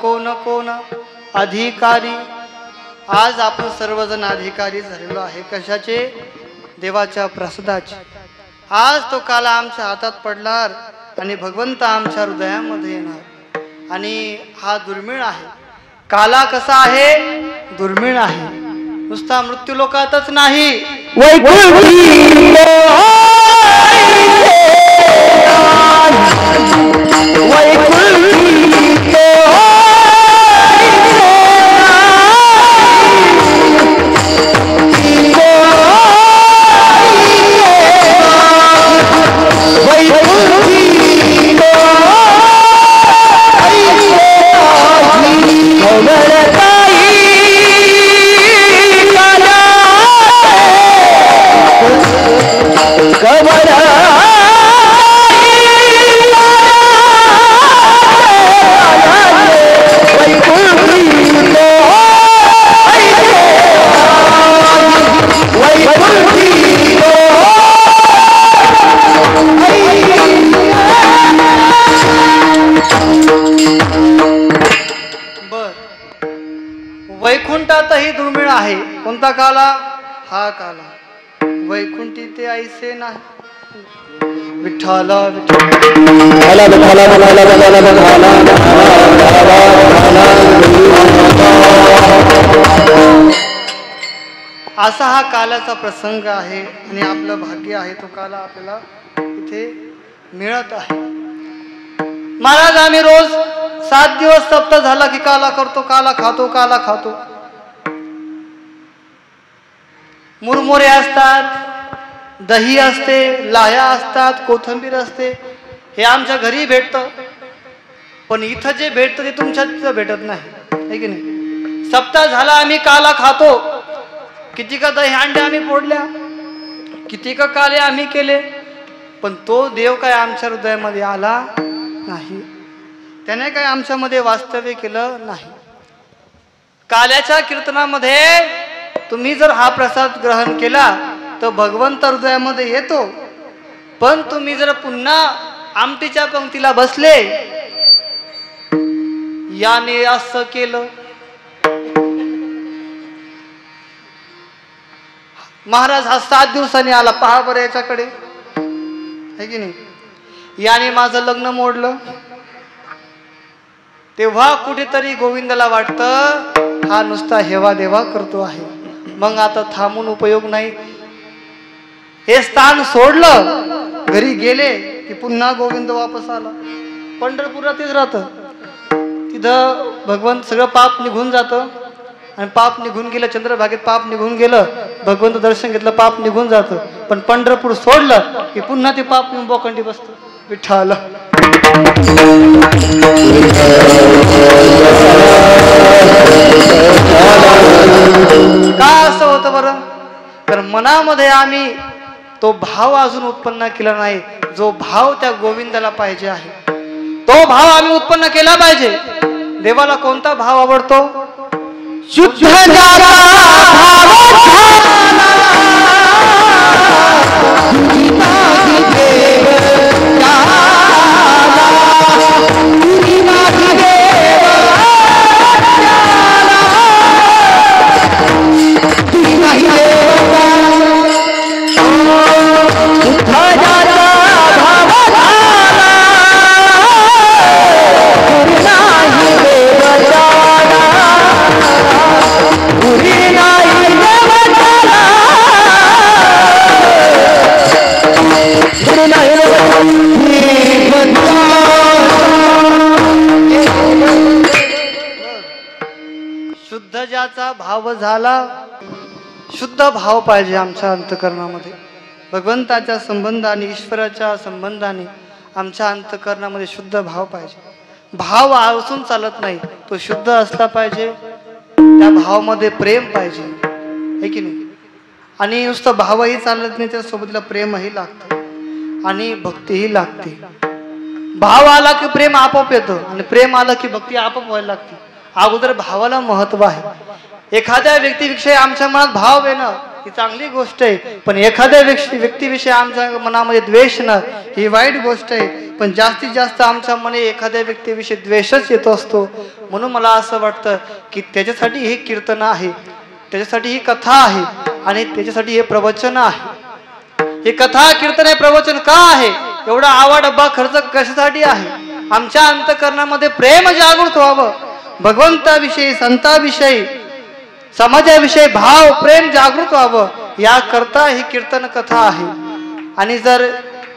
कोण कोण अधिकारी. आज आपण सर्वजण अधिकारी झालेलो आहे. कशाचे? देवाच्या प्रसादाचे. आज तो काला आमच्या हातात पडणार आणि भगवंत आमच्या हृदयामध्ये येणार. आणि हा दुर्मिळ आहे. काला कसा आहे? दुर्मिळ आहे. नुसता मृत्यू लोकातच नाही, वैकुंठातही दुर्मिळ आहे. कोणता काला? हा काला. वैकुंठी ते ऐसे नाही. विठ्ठला असा हा कालाचा प्रसंग आहे. आणि आपलं भाग्य आहे तो काला आपल्याला इथे मिळत आहे. महाराज आम्ही रोज 7 दिवस सप्ताह झाला की काला करतो, काला खातो, काला खातो. मुरमुरे असतात, दही असते, लाह्या असतात, कोथिंबीर असते. हे आमच्या घरी भेटतं. पण इथं जे भेटतं ते तुमच्या तिथं भेटत नाही, है की नाही? सप्ताह झाला आम्ही काला खातो. किती का दही अंडे आम्ही फोडल्या, किती का काले आम्ही केले, पण तो देव काय आमच्या हृदयामध्ये आला नाही. त्याने काय आमच्यामध्ये वास्तव्य केलं नाही. काल्याच्या कीर्तनामध्ये तुम्ही जर हा प्रसाद ग्रहण केला तर भगवंत हृदयामध्ये येतो. पण तुम्ही जर पुन्हा आमटीच्या पंक्तीला बसले, याने असं केलं, महाराज हा 7 दिवसांनी आला, पहा बरं याच्याकडे, आहे की नाही. याने माझं लग्न मोडलं. तेव्हा कुठेतरी गोविंदाला वाटतं हा नुसता हेवा देवा करतो आहे, मग आता थांबून उपयोग नाही. हे स्थान सोडलं, घरी गेले की पुन्हा गोविंद वापस आला. पंढरपुरातच राहतं. तिथं भगवंत सगळं पाप निघून जातं आणि पाप निघून गेलं, चंद्रभागेत पाप निघून गेलं, भगवंत दर्शन घेतलं, पाप निघून जातं. पण पंढरपूर सोडलं की पुन्हा ते पाप बोकंडी बसतं. विठ्ठल का असं होतं बरं? तर मनामध्ये आम्ही तो भाव अजून उत्पन्न केला नाही, जो भाव त्या गोविंदाला पाहिजे आहे तो भाव आम्ही उत्पन्न केला पाहिजे. देवाला कोणता भाव आवडतो? शुद्ध शुद्ध ज्याचा भाव झाला, शुद्ध भाव पाहिजे आमच्या अंतकरणामध्ये. भगवंताच्या संबंधाने, ईश्वराच्या संबंधाने आमच्या अंतकरणामध्ये शुद्ध भाव पाहिजे. भाव असून चालत नाही, तो शुद्ध असला पाहिजे. त्या भावामध्ये प्रेम पाहिजे, है की नाही. आणि नुसतं भावही चालत नाही, त्यासोबतला प्रेमही लागतं आणि भक्तीही लागते. भाव आला की प्रेम आपोआप येतं आणि प्रेम आलं की भक्ती आपोआप व्हायला लागते. अगोदर भावाला महत्व आहे. एखाद्या व्यक्तीविषयी आमच्या मनात भाव येणं ही चांगली गोष्ट आहे, पण एखाद्या व्यक्तीविषयी आमच्या मनामध्ये द्वेष येणं ही वाईट गोष्ट आहे. पण जास्तीत जास्त आमच्या मने एखाद्या व्यक्तीविषयी द्वेषच येतो असतो. म्हणून मला असं वाटतं की त्याच्यासाठी हे कीर्तन आहे, त्याच्यासाठी ही कथा आहे आणि त्याच्यासाठी हे प्रवचन आहे. हे कथा कीर्तन हे प्रवचन का आहे? एवढा आवा डब्बा खर्च कशासाठी आहे? आमच्या अंतकरणामध्ये प्रेम जागृत व्हावं, भगवंताविषयी, संताविषयी, समाजाविषयी भाव प्रेम जागृत व्हावं, याकरता ही कीर्तन कथा आहे. आणि जर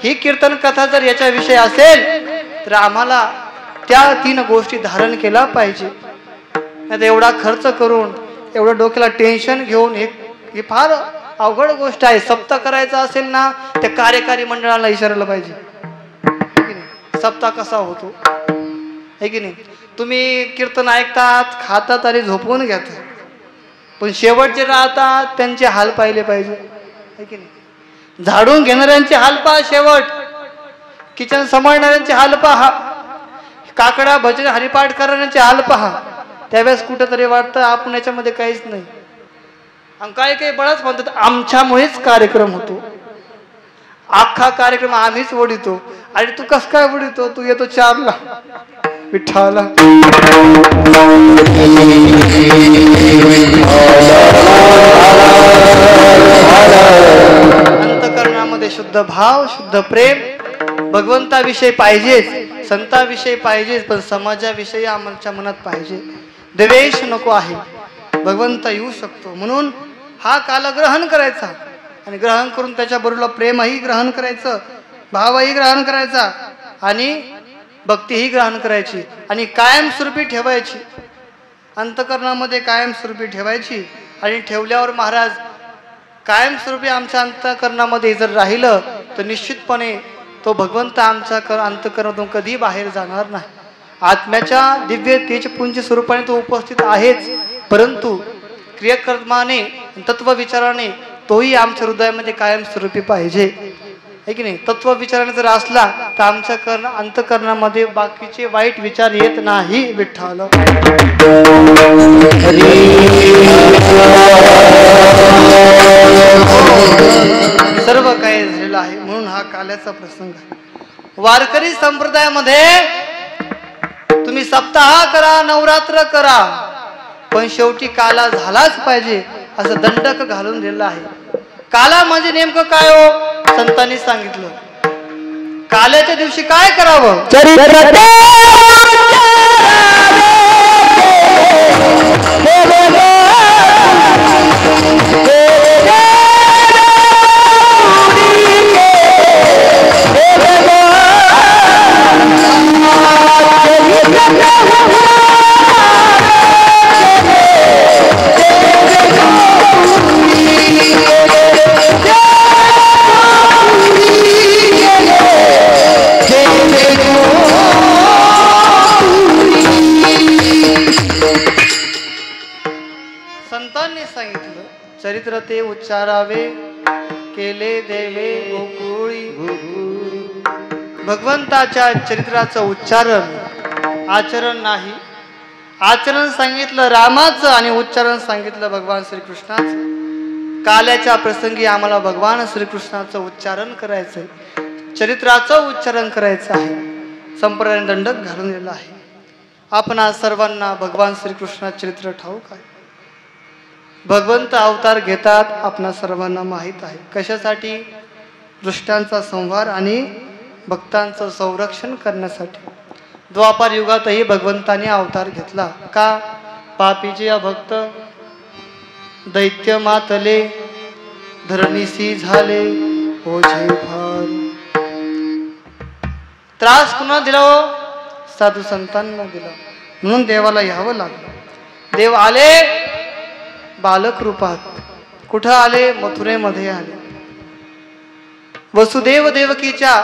ही कीर्तन कथा जर याच्याविषयी असेल तर आम्हाला त्या 3 गोष्टी धारण केला पाहिजे. नाही एवढा खर्च करून, एवढं डोक्याला टेन्शन घेऊन हे फार अवघड गोष्ट आहे. सप्ताह करायचा असेल ना, त्या कार्यकारी मंडळाला विचारायला पाहिजे, सप्ताह कसा होतो, है की नाही. तुम्ही कीर्तन ऐकतात, खातात आणि झोपवून घेतात, पण शेवट जे राहतात त्यांचे हाल पाहिले पाहिजे, है की नाही. झाडून घेणाऱ्यांचे हाल पहा, शेवट किचन सांभाळणाऱ्यांचे हाल पहा, काकडा भजन हरिपाठ करणाऱ्यांचे हाल पहा. त्यावेळेस कुठेतरी वाटतं आपण याच्यामध्ये काहीच नाही. आणि काही बळच म्हणतात आमच्यामुळेच कार्यक्रम होतो, अख्खा कार्यक्रम आम्हीच वडितो. आणि तू कस काय वडितो? तू येतो 4ला विठ्ठला. अंतकरणामध्ये शुद्ध भाव, शुद्ध प्रेम भगवंताविषयी पाहिजेच, संताविषयी पाहिजेच, पण समाजाविषयी आमच्या मनात पाहिजे. द्वेष नको आहे. भगवंत येऊ शकतो म्हणून हा काल ग्रहण करायचा आणि ग्रहण करून त्याच्याबरोबर प्रेमही ग्रहण करायचं, भावही ग्रहण करायचा आणि भक्तीही ग्रहण करायची आणि कायमस्वरूपी ठेवायची. अंतकरणामध्ये कायमस्वरूपी ठेवायची. आणि ठेवल्यावर महाराज कायमस्वरूपी आमच्या अंतकरणामध्ये जर राहिलं तर निश्चितपणे तो भगवंत आमच्या अंतकरणातून कधी बाहेर जाणार नाही. आत्म्याच्या दिव्य तेजपुंज स्वरूपाने तो उपस्थित आहेच, परंतु क्रियाकर्माने, तत्वविचाराने तोही आमच्या हृदयामध्ये कायमस्वरूपी पाहिजे, है की नाही. तत्वविचाराने जर असला तर आमच्या अंतकरणामध्ये बाकीचे वाईट विचार येत नाही. विठ्ठल सर्व काही झालेलं आहे म्हणून हा काल्याचा प्रसंग आहे. वारकरी संप्रदायामध्ये तुम्ही सप्ताह करा, नवरात्र करा, पण शेवटी काला झालाच पाहिजे असं दंडक घालून दिलेलं आहे. काला म्हणजे नेमकं काय हो? संतांनी सांगितलं काल्याच्या दिवशी काय करावं? चरित्र संतांनी सांगितलं चरित्र ते उच्चारावे केले देवे गोकुळी. भगवंताच्या चरित्राचं उच्चारण आचरण नाही. आचरण सांगितलं रामाचं आणि उच्चारण सांगितलं भगवान श्रीकृष्णाचं. काल्याच्या प्रसंगी आम्हाला भगवान श्रीकृष्णाचं उच्चारण करायचंय, चरित्राचं उच्चारण करायचं आहे. संप्रदाय दंडक घालून दिला आहे. आपणा सर्वांना भगवान श्रीकृष्णाचं चरित्र ठाऊक आहे. भगवंत अवतार घेतात आपणा सर्वांना माहीत आहे. कशासाठी? दुष्टांचा संहार आणि भक्तांचं संरक्षण करण्यासाठी. द्वापार युगातही भगवंताने अवतार घेतला. का? पापीचे भक्त दैत्य मातले धरणीसी झाले ओझे फार. त्रास कुणा दिला हो? साधू संतांना दिला. म्हणून देवाला यावं लागलं. देव आले बालक रूपात. कुठं आले? मथुरेमध्ये आले. वसुदेव देवकीच्या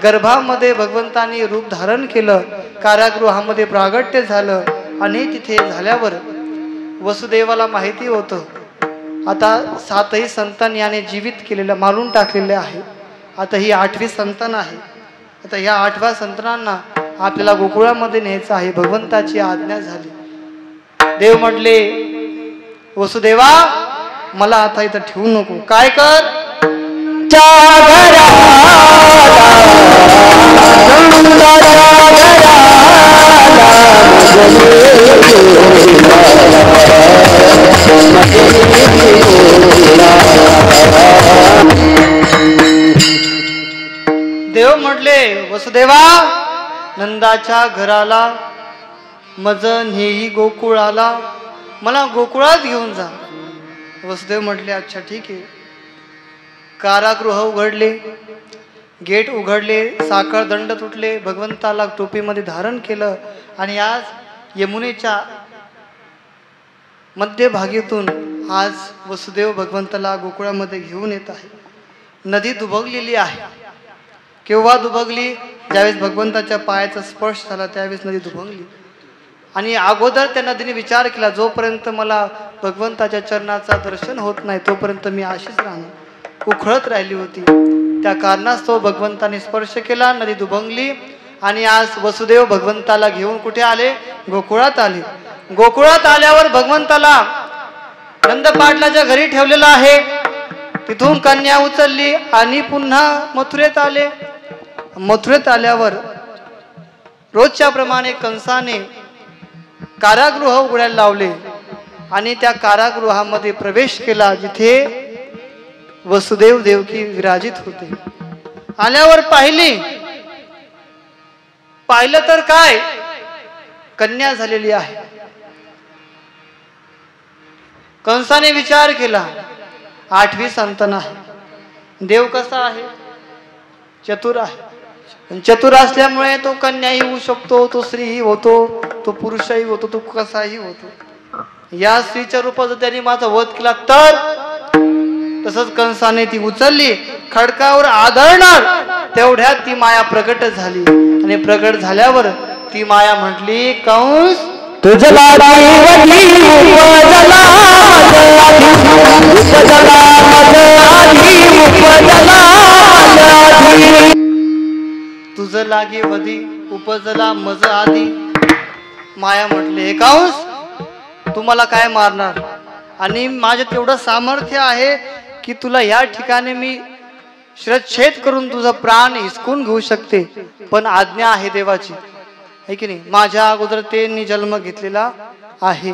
गर्भामध्ये भगवंतानी रूप धारण केलं. कारागृहामध्ये प्रागट्य झालं आणि तिथे झाल्यावर वसुदेवाला माहिती होतं आता 7ही संतान याने जीवित केलेलं मारून टाकलेले आहे. आता ही 8वी संतान आहे. आता ह्या 8व्या संतानांना आपल्याला गोकुळामध्ये न्यायचं आहे. भगवंताची आज्ञा झाली. देव म्हटले वसुदेवा मला आता इथं ठेवू नको. काय कर? देव म्हटले वसुदेवा नंदाच्या घराला मज नेही गोकुळाला, मला गोकुळात घेऊन जा. वसुदेव म्हटले अच्छा ठीक आहे. कारागृह उघडले, गेट उघडले, साखळ दंड तुटले, भगवंताला टोपीमध्ये धारण केलं आणि आज यमुनेच्या मध्यभागीतून आज वसुदेव भगवंताला गोकुळामध्ये घेऊन येत आहे. नदी दुभगलेली आहे. केव्हा दुभगली? ज्यावेळेस भगवंताच्या पायाचा स्पर्श झाला त्यावेळेस नदी दुभंगली. आणि अगोदर त्या नदीने विचार केला जोपर्यंत मला भगवंताच्या चरणाचा दर्शन होत नाही तोपर्यंत मी अशीच राहणार, उखळत राहिली होती. त्या कारणास्तव भगवंताने स्पर्श केला, नदी दुभंगली आणि आज वसुदेव भगवंताला घेऊन कुठे आले? गोकुळात आले. गोकुळात आल्यावर भगवंताला नंदपाटलाच्या घरी ठेवलेला आहे. तिथून कन्या उचलली आणि पुन्हा मथुरेत आले. मथुरेत आल्यावर रोजच्या प्रमाणे कंसाने कारागृह उघडायला लावले आणि त्या कारागृहामध्ये प्रवेश केला जिथे वसुदेव देवकी विराजित होते. आल्यावर पाहिलं तर काय? कन्या झालेली आहे. कंसाने विचार केला 8वी संतान आहे. देव कसा आहे? चतुर आहे. चतुर असल्यामुळे तो कन्याही होऊ शकतो, तो स्त्रीही होतो, तो पुरुषही होतो, तो कसाही होतो. या स्त्रीच्या रूपात त्यांनी माझा वध केला तर तसंच कंसाने ती उचलली, खडकावर आदळणार तेवढ्यात ती माया प्रगट झाली आणि प्रगट झाल्यावर ती माया म्हटली कंस तुझला तुझ लागे वधी उपजला मज आधी. माया म्हटले हे कंस तू मला काय मारणार? आणि माझ्यात एवढं सामर्थ्य आहे की तुला या ठिकाणी मी शिरच्छेद करून तुझा प्राण हिसकून घेऊ शकते, पण आज्ञा आहे देवाची, है की नाही? माझ्या अगोदर त्यांनी जन्म घेतलेला आहे.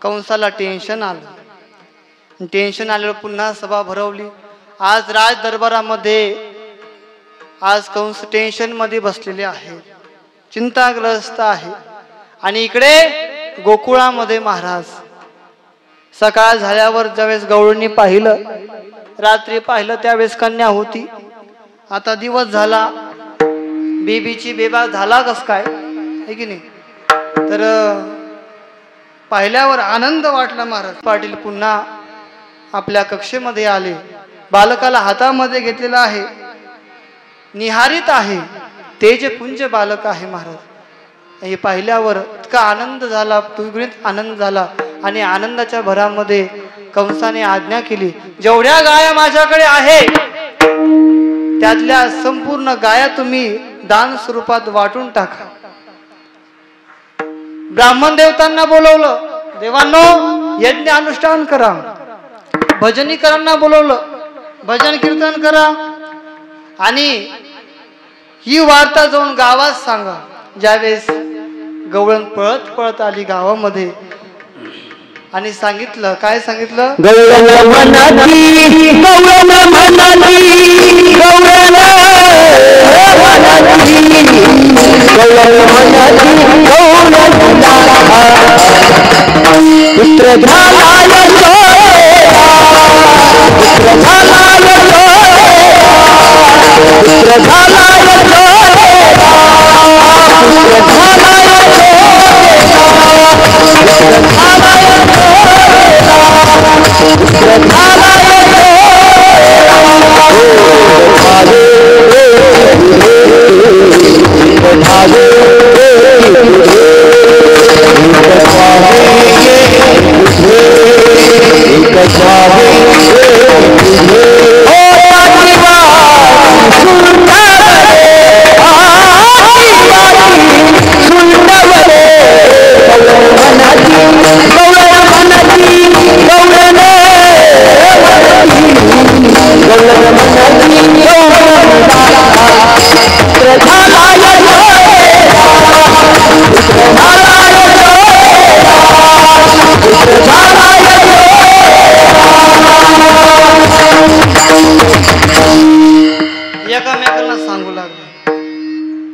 कंसाला टेन्शन आलं. टेन्शन आल्यावर पुन्हा सभा भरवली. आज राज दरबारामध्ये आज कंस टेन्शन मध्ये बसलेले आहे, चिंताग्रस्त आहे. आणि इकडे गोकुळामध्ये महाराज सकाळ झाल्यावर ज्यावेळेस गवळणी पाहिलं, रात्री पाहिलं त्यावेळेस कन्या होती. आता दिवस झाला, बेबीची बेबा झाला कस काय आहे की नाही. तर पाहिल्यावर आनंद वाटला. महाराज पाटील पुन्हा आपल्या कक्षेमध्ये आले. बालकाला हातामध्ये घेतलेला आहे, निहारित आहे. तेजपुंज बालक आहे महाराज. हे पाहिल्यावर इतका आनंद झाला, द्विगुणित आनंद झाला. आणि आनंदाच्या भरामध्ये कंसाने आज्ञा केली, जेवढ्या गाया माझ्याकडे आहे त्यातल्या संपूर्ण गाया तुम्ही दान स्वरूपात वाटून टाका. ब्राह्मण देवतांना बोलवलं, देवांनो यज्ञ अनुष्ठान करा. भजनीकरांना बोलवलं, भजन कीर्तन करा. आणि ही वार्ता जाऊन गावात सांगा. ज्यावेळेस गवळण पळत पळत आली गावामध्ये आणि सांगितलं, काय सांगितलं, गवळण म्हणाली, गवळण म्हणाली, गवळण म्हणाली, गवळण म्हणाली, पुत्र झाला यशोदा, पुत्र झाला यशोदा, पुत्र झाला यशोदा, पुत्र झाला एकामेकाला सांगू लागले.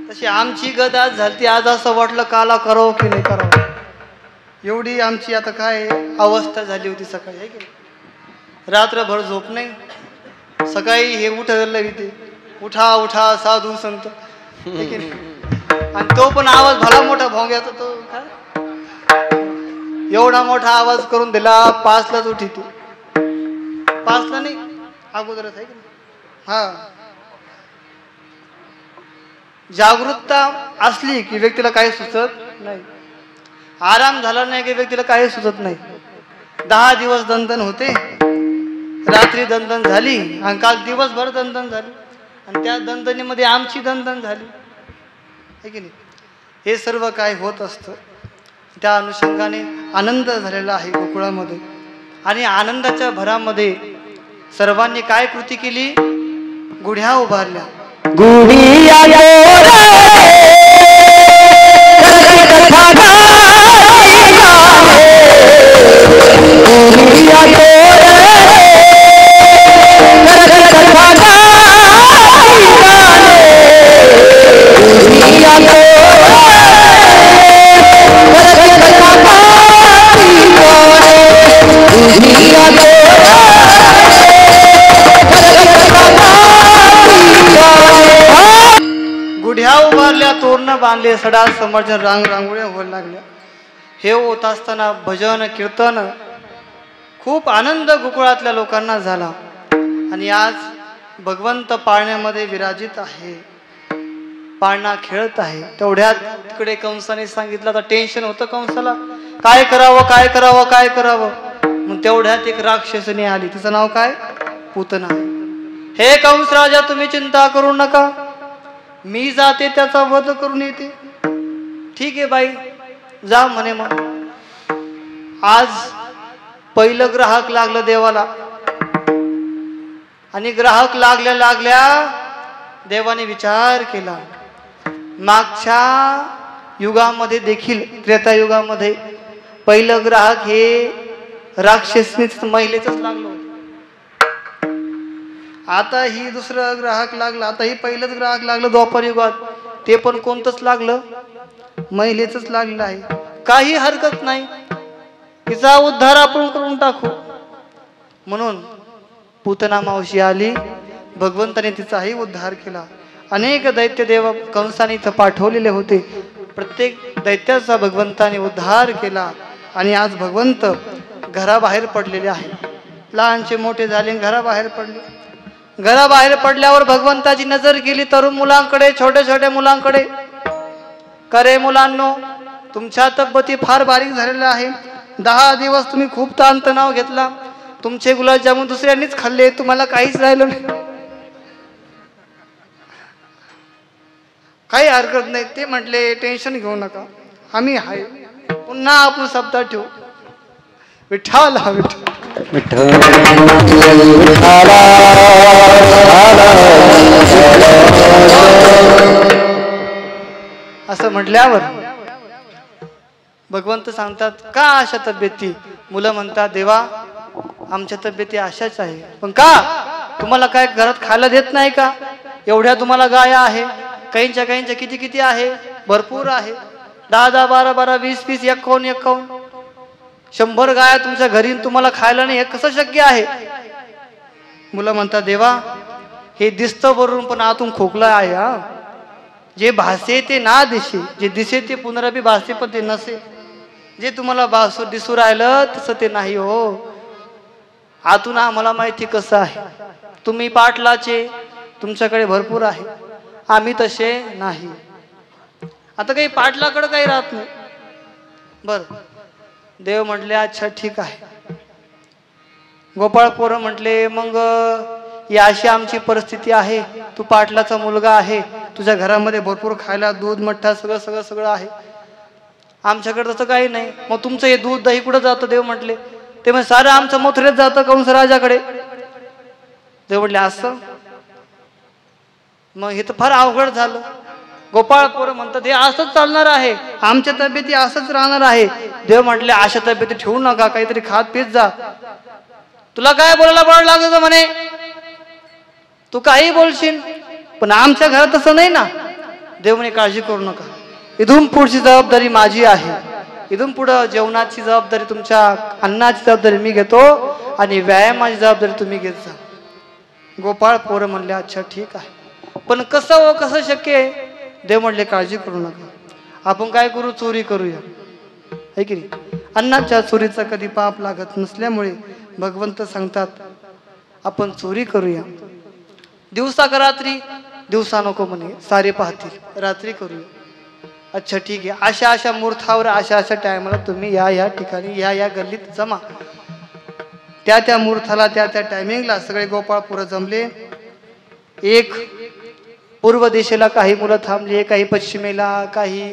तशी आमची गत आज झाली. आज असं वाटलं काला करावं की नाही करावं, एवढी आमची आता काय अवस्था झाली होती. सकाळी आहे की रात्रभर झोप नाही. सकाळी हे उठलं इथे, उठा उठा साधू संत, आणि तो पण आवाज भला मोठा भोंग्याचा. तो काय एवढा मोठा आवाज करून दिला. 5लाच उठी ती, 5ला नाही अगोदरच आहे की नाही. हा, जागरूकता असली की व्यक्तीला काही सुचत नाही, आराम झाला नाही की व्यक्तीला काही सुचत नाही. 10 दिवस दंदन होते, रात्री दंदन झाली आणि काल दिवसभर दंदन झाली. आणि त्या दंदनीमध्ये आमची दंदन झाली आहे की नाही. हे सर्व काय होत असतं. त्या अनुषंगाने आनंद झालेला आहे गोकुळामध्ये. आणि आनंदाच्या भरामध्ये सर्वांनी काय कृती केली, गुढ्या उभारल्या. गुढिया गुढ्या उभारल्या, तोरण बांधले, सडा समर्जन रांगोळ्या होऊ लागल्या. हे होत असताना भजन कीर्तन खूप आनंद गोकुळातल्या लोकांना झाला. आणि आज भगवंत पाळण्यामध्ये विराजित आहे, पाळणा खेळत आहे. तेवढ्यात तिकडे कंसाने सांगितलं. आता टेन्शन होतं कंसाला, काय करावं काय करावं काय करावं. मग तेवढ्यात एक राक्षसनी आली, तिचं नाव काय, पूतना. हे कंस राजा तुम्ही चिंता करू नका, मी जाते त्याचा वध करून येते. ठीक आहे बाई जा म्हणे. मग आज पहिलं ग्राहक लागलं देवाला. आणि ग्राहक लागल्या लागल्या देवाने विचार केला, मागच्या युगामध्ये देखील त्रेतायुगामध्ये पहिलं ग्राहक हे राक्षसनीच महिलेच लागलो. आता ही दुसरं ग्राहक लागलं, आता ही पहिलंच ग्राहक लागलं द्वापर युगात, ते पण कोणतंच लागलं, महिलेचंच लागलेलं आहे. काही हरकत नाही, तिचा उद्धार आपण करून टाकू. म्हणून पूतना मावशी आली, भगवंताने तिचाही उद्धार केला. अनेक दैत्य देव कंसाने इथं पाठवलेले होते, प्रत्येक दैत्याचा भगवंताने उद्धार केला. आणि आज भगवंत घराबाहेर पडलेले आहे. लहानचे मोठे झाले, घराबाहेर पडले. घराबाहेर पडल्यावर भगवंताची नजर गेली तरुण मुलांकडे, छोट्या छोट्या मुलांकडे. करे मुलांनो, तुमच्या तब्येती फार बारीक झालेल्या आहे. 10 दिवस तुम्ही खूप ताणतणाव घेतला, तुमचे गुलाबजामुन दुसऱ्यांनीच खाल्ले, तुम्हाला काहीच राहिलं नाही. काही हरकत नाही. ते म्हटले टेन्शन घेऊ नका, आम्ही आहे. पुन्हा आपण शब्दात ठेवू, विठ्ठल हा विठ्ठल. असं म्हटल्यावर भगवंत सांगतात का अशा तब्येती. मुलं म्हणतात देवा आमच्या तब्येती अशाच आहे. पण का, तुम्हाला काय घरात खायला देत नाही का? एवढ्या तुम्हाला गाया आहे, काहींच्या किती किती आहे, भरपूर आहे. 10 12 12 20 20 51 51 100 गाया तुमच्या घरी, तुम्हाला खायला नाही, हे कसं शक्य आहे? मुलं म्हणतात देवा हे दिसतं वरून, पण आतून खोकला आहे. हा, जे भासे ते ना दिसे, जे दिसे ते पुनराबी भासे पण ते नसे. जे तुम्हाला दिसू राहिलं तसं ते नाही हो. आतून आम्हाला माहिती कसं आहे. तुम्ही पाटलाचे, तुमच्याकडे भरपूर आहे, आम्ही तसे नाही. आता काही पाटलाकडे काही राहत नाही. बर, देव म्हटले अच्छा ठीक आहे. गोपाळ पोरं म्हटले मग ही अशी आमची परिस्थिती आहे, तू पाटलाचा मुलगा आहे, तुझ्या घरामध्ये भरपूर खायला दूध मठ्ठा सगळं सगळं सगळं आहे, आमच्याकडे तसं काही नाही. मग तुमचं हे दूध दही कुठं जातं? देव म्हटले ते मग सारं आमचं मथुरेत जातं कंस राजाकडे. देव म्हटले असं, मग हे तर फार अवघड झालं. गोपाळ पोरं म्हणतात हे असंच चालणार आहे, आमच्या तब्येती असंच राहणार आहे. देव म्हटले अशा तब्येती ठेवू नका, काहीतरी खात पीत जा. तुला काय बोलायला बळ लागत म्हणे, तू काही बोलशील, पण आमच्या घरात तसं नाही ना. देव म्हणे काळजी करू नका, इथून पुढची जबाबदारी माझी आहे. इथून पुढं जेवणाची जबाबदारी, तुमच्या अन्नाची जबाबदारी मी घेतो आणि व्यायामाची जबाबदारी तुम्ही घेत जा. गोपाळ पोरं म्हणले अच्छा ठीक आहे, पण कसं कसं शक्य आहे? देव म्हटले काळजी करू नका, आपण काय करू, चोरी करूया, है की नाही. अन्नाच्या चोरीचा कधी पाप लागत नसल्यामुळे भगवंत सांगतात आपण चोरी करूया. दिवसा का रात्री? दिवसा नको म्हणे, सारे पाहतील, रात्री करूया. अच्छा ठीक आहे. अशा अशा मुहूर्तावर अशा अशा टायमाला तुम्ही या ठिकाणी या गल्लीत जमा. त्या मुहूर्ताला त्या टायमिंगला सगळे गोपाळ पुरं जमले. एक पूर्व दिशेला काही मुलं थांबली, काही पश्चिमेला, काही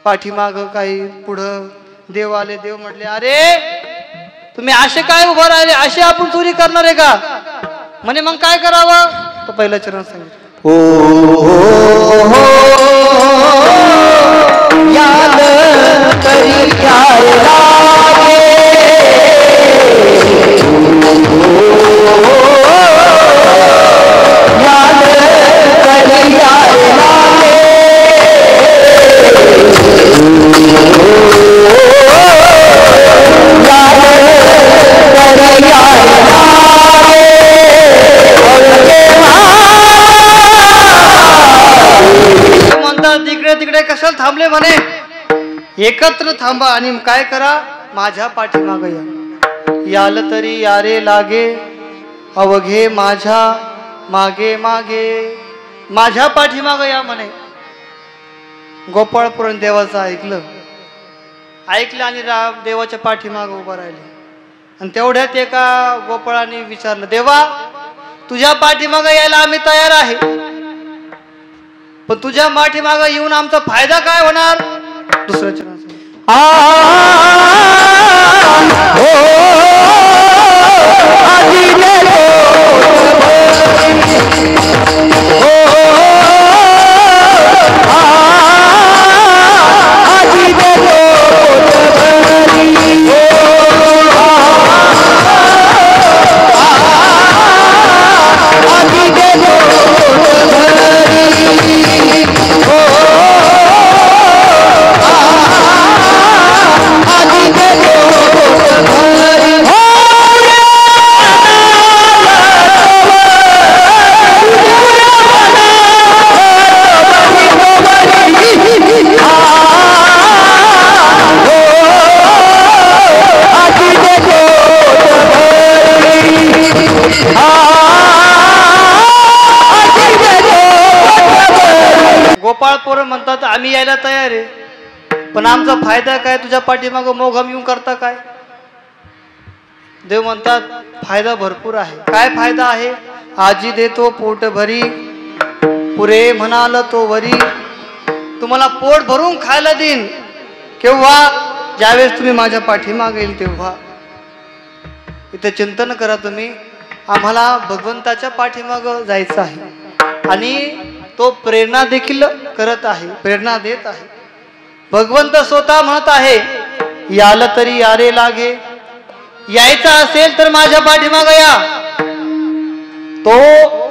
पाठीमाग, काही पुढं. देव आले. देव म्हटले अरे तुम्ही असे काय उभं राहिले, असे आपण चोरी करणार आहे का? म्हणे मग काय करावं? तो पहिलं चरण सांगितलं. याद करी प्यार लागे, याद करी प्यार लागे, तिकडे तिकडे कशाला थांबले म्हणे, एकत्र थांबा आणि काय करा, माझ्या पाठीमाग या. याल तरी यारे लागे, अवघे माझ्या मागे मागे, माझ्या पाठीमाग या म्हणे. गोपाळपुरण देवाचं ऐकलं आणि राम देवाच्या पाठीमाग उभा राहिले. आणि तेवढ्यात एका गोपाळाने विचारलं, देवा तुझ्या पाठीमाग यायला आम्ही तयार आहे, पण तुझ्या पाठीमाग येऊन आमचा फायदा काय होणार? दुसरं चरण पोरं म्हणतात आम्ही यायला तयार आहे, पण आमचा फायदा काय, तुझ्या पाठीमागं मोघम येऊन करता काय? देव म्हणतात फायदा भरपूर आहे. काय फायदा आहे? आजी देतो पोट भरी, पुरे म्हणाल तो वरी. तुम्हाला पोट भरून खायला देईन केव्हा? ज्यावेळेस तुम्ही माझ्या पाठीमागे येईल तेव्हा. इथे चिंतन करा तुम्ही. आम्हाला भगवंताच्या पाठीमागं जायचं आहे आणि तो प्रेरणा देखील करत आहे, प्रेरणा देत आहे. भगवंत स्वतः म्हणत आहे याल तरी यारे लागे. यायचं असेल तर माझ्या पाठीमागं या. तो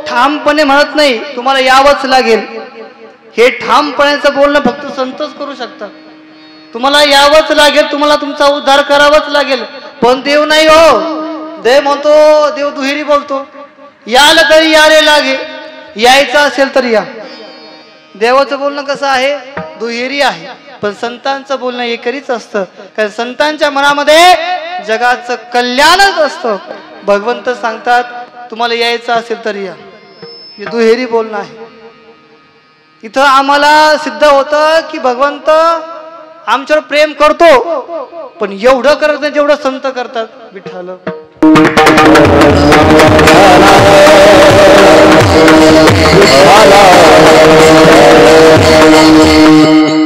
ठामपणे म्हणत नाही तुम्हाला यावंच लागेल. हे ठामपणाचं बोलणं फक्त संतच करू शकतात. तुम्हाला यावंच लागेल, तुम्हाला तुमचा उद्धार करावाच लागेल. पण देव नाही हो. देव म्हणतो, देव दुहेरी बोलतो, याल तरी यारे लागे. यायचं असेल तर या. देवाचं बोलणं कसं आहे? दुहेरी आहे. पण संतांचं बोलणं एकरीच असतं. कारण संतांच्या मनामध्ये जगाचं कल्याणच असतं. भगवंत सांगतात तुम्हाला यायचं असेल तर या. हे दुहेरी बोलणं आहे. इथं आम्हाला सिद्ध होतं की भगवंत आमच्यावर प्रेम करतो, पण एवढं करत नाही जेवढं संत करतात. विठ्ठल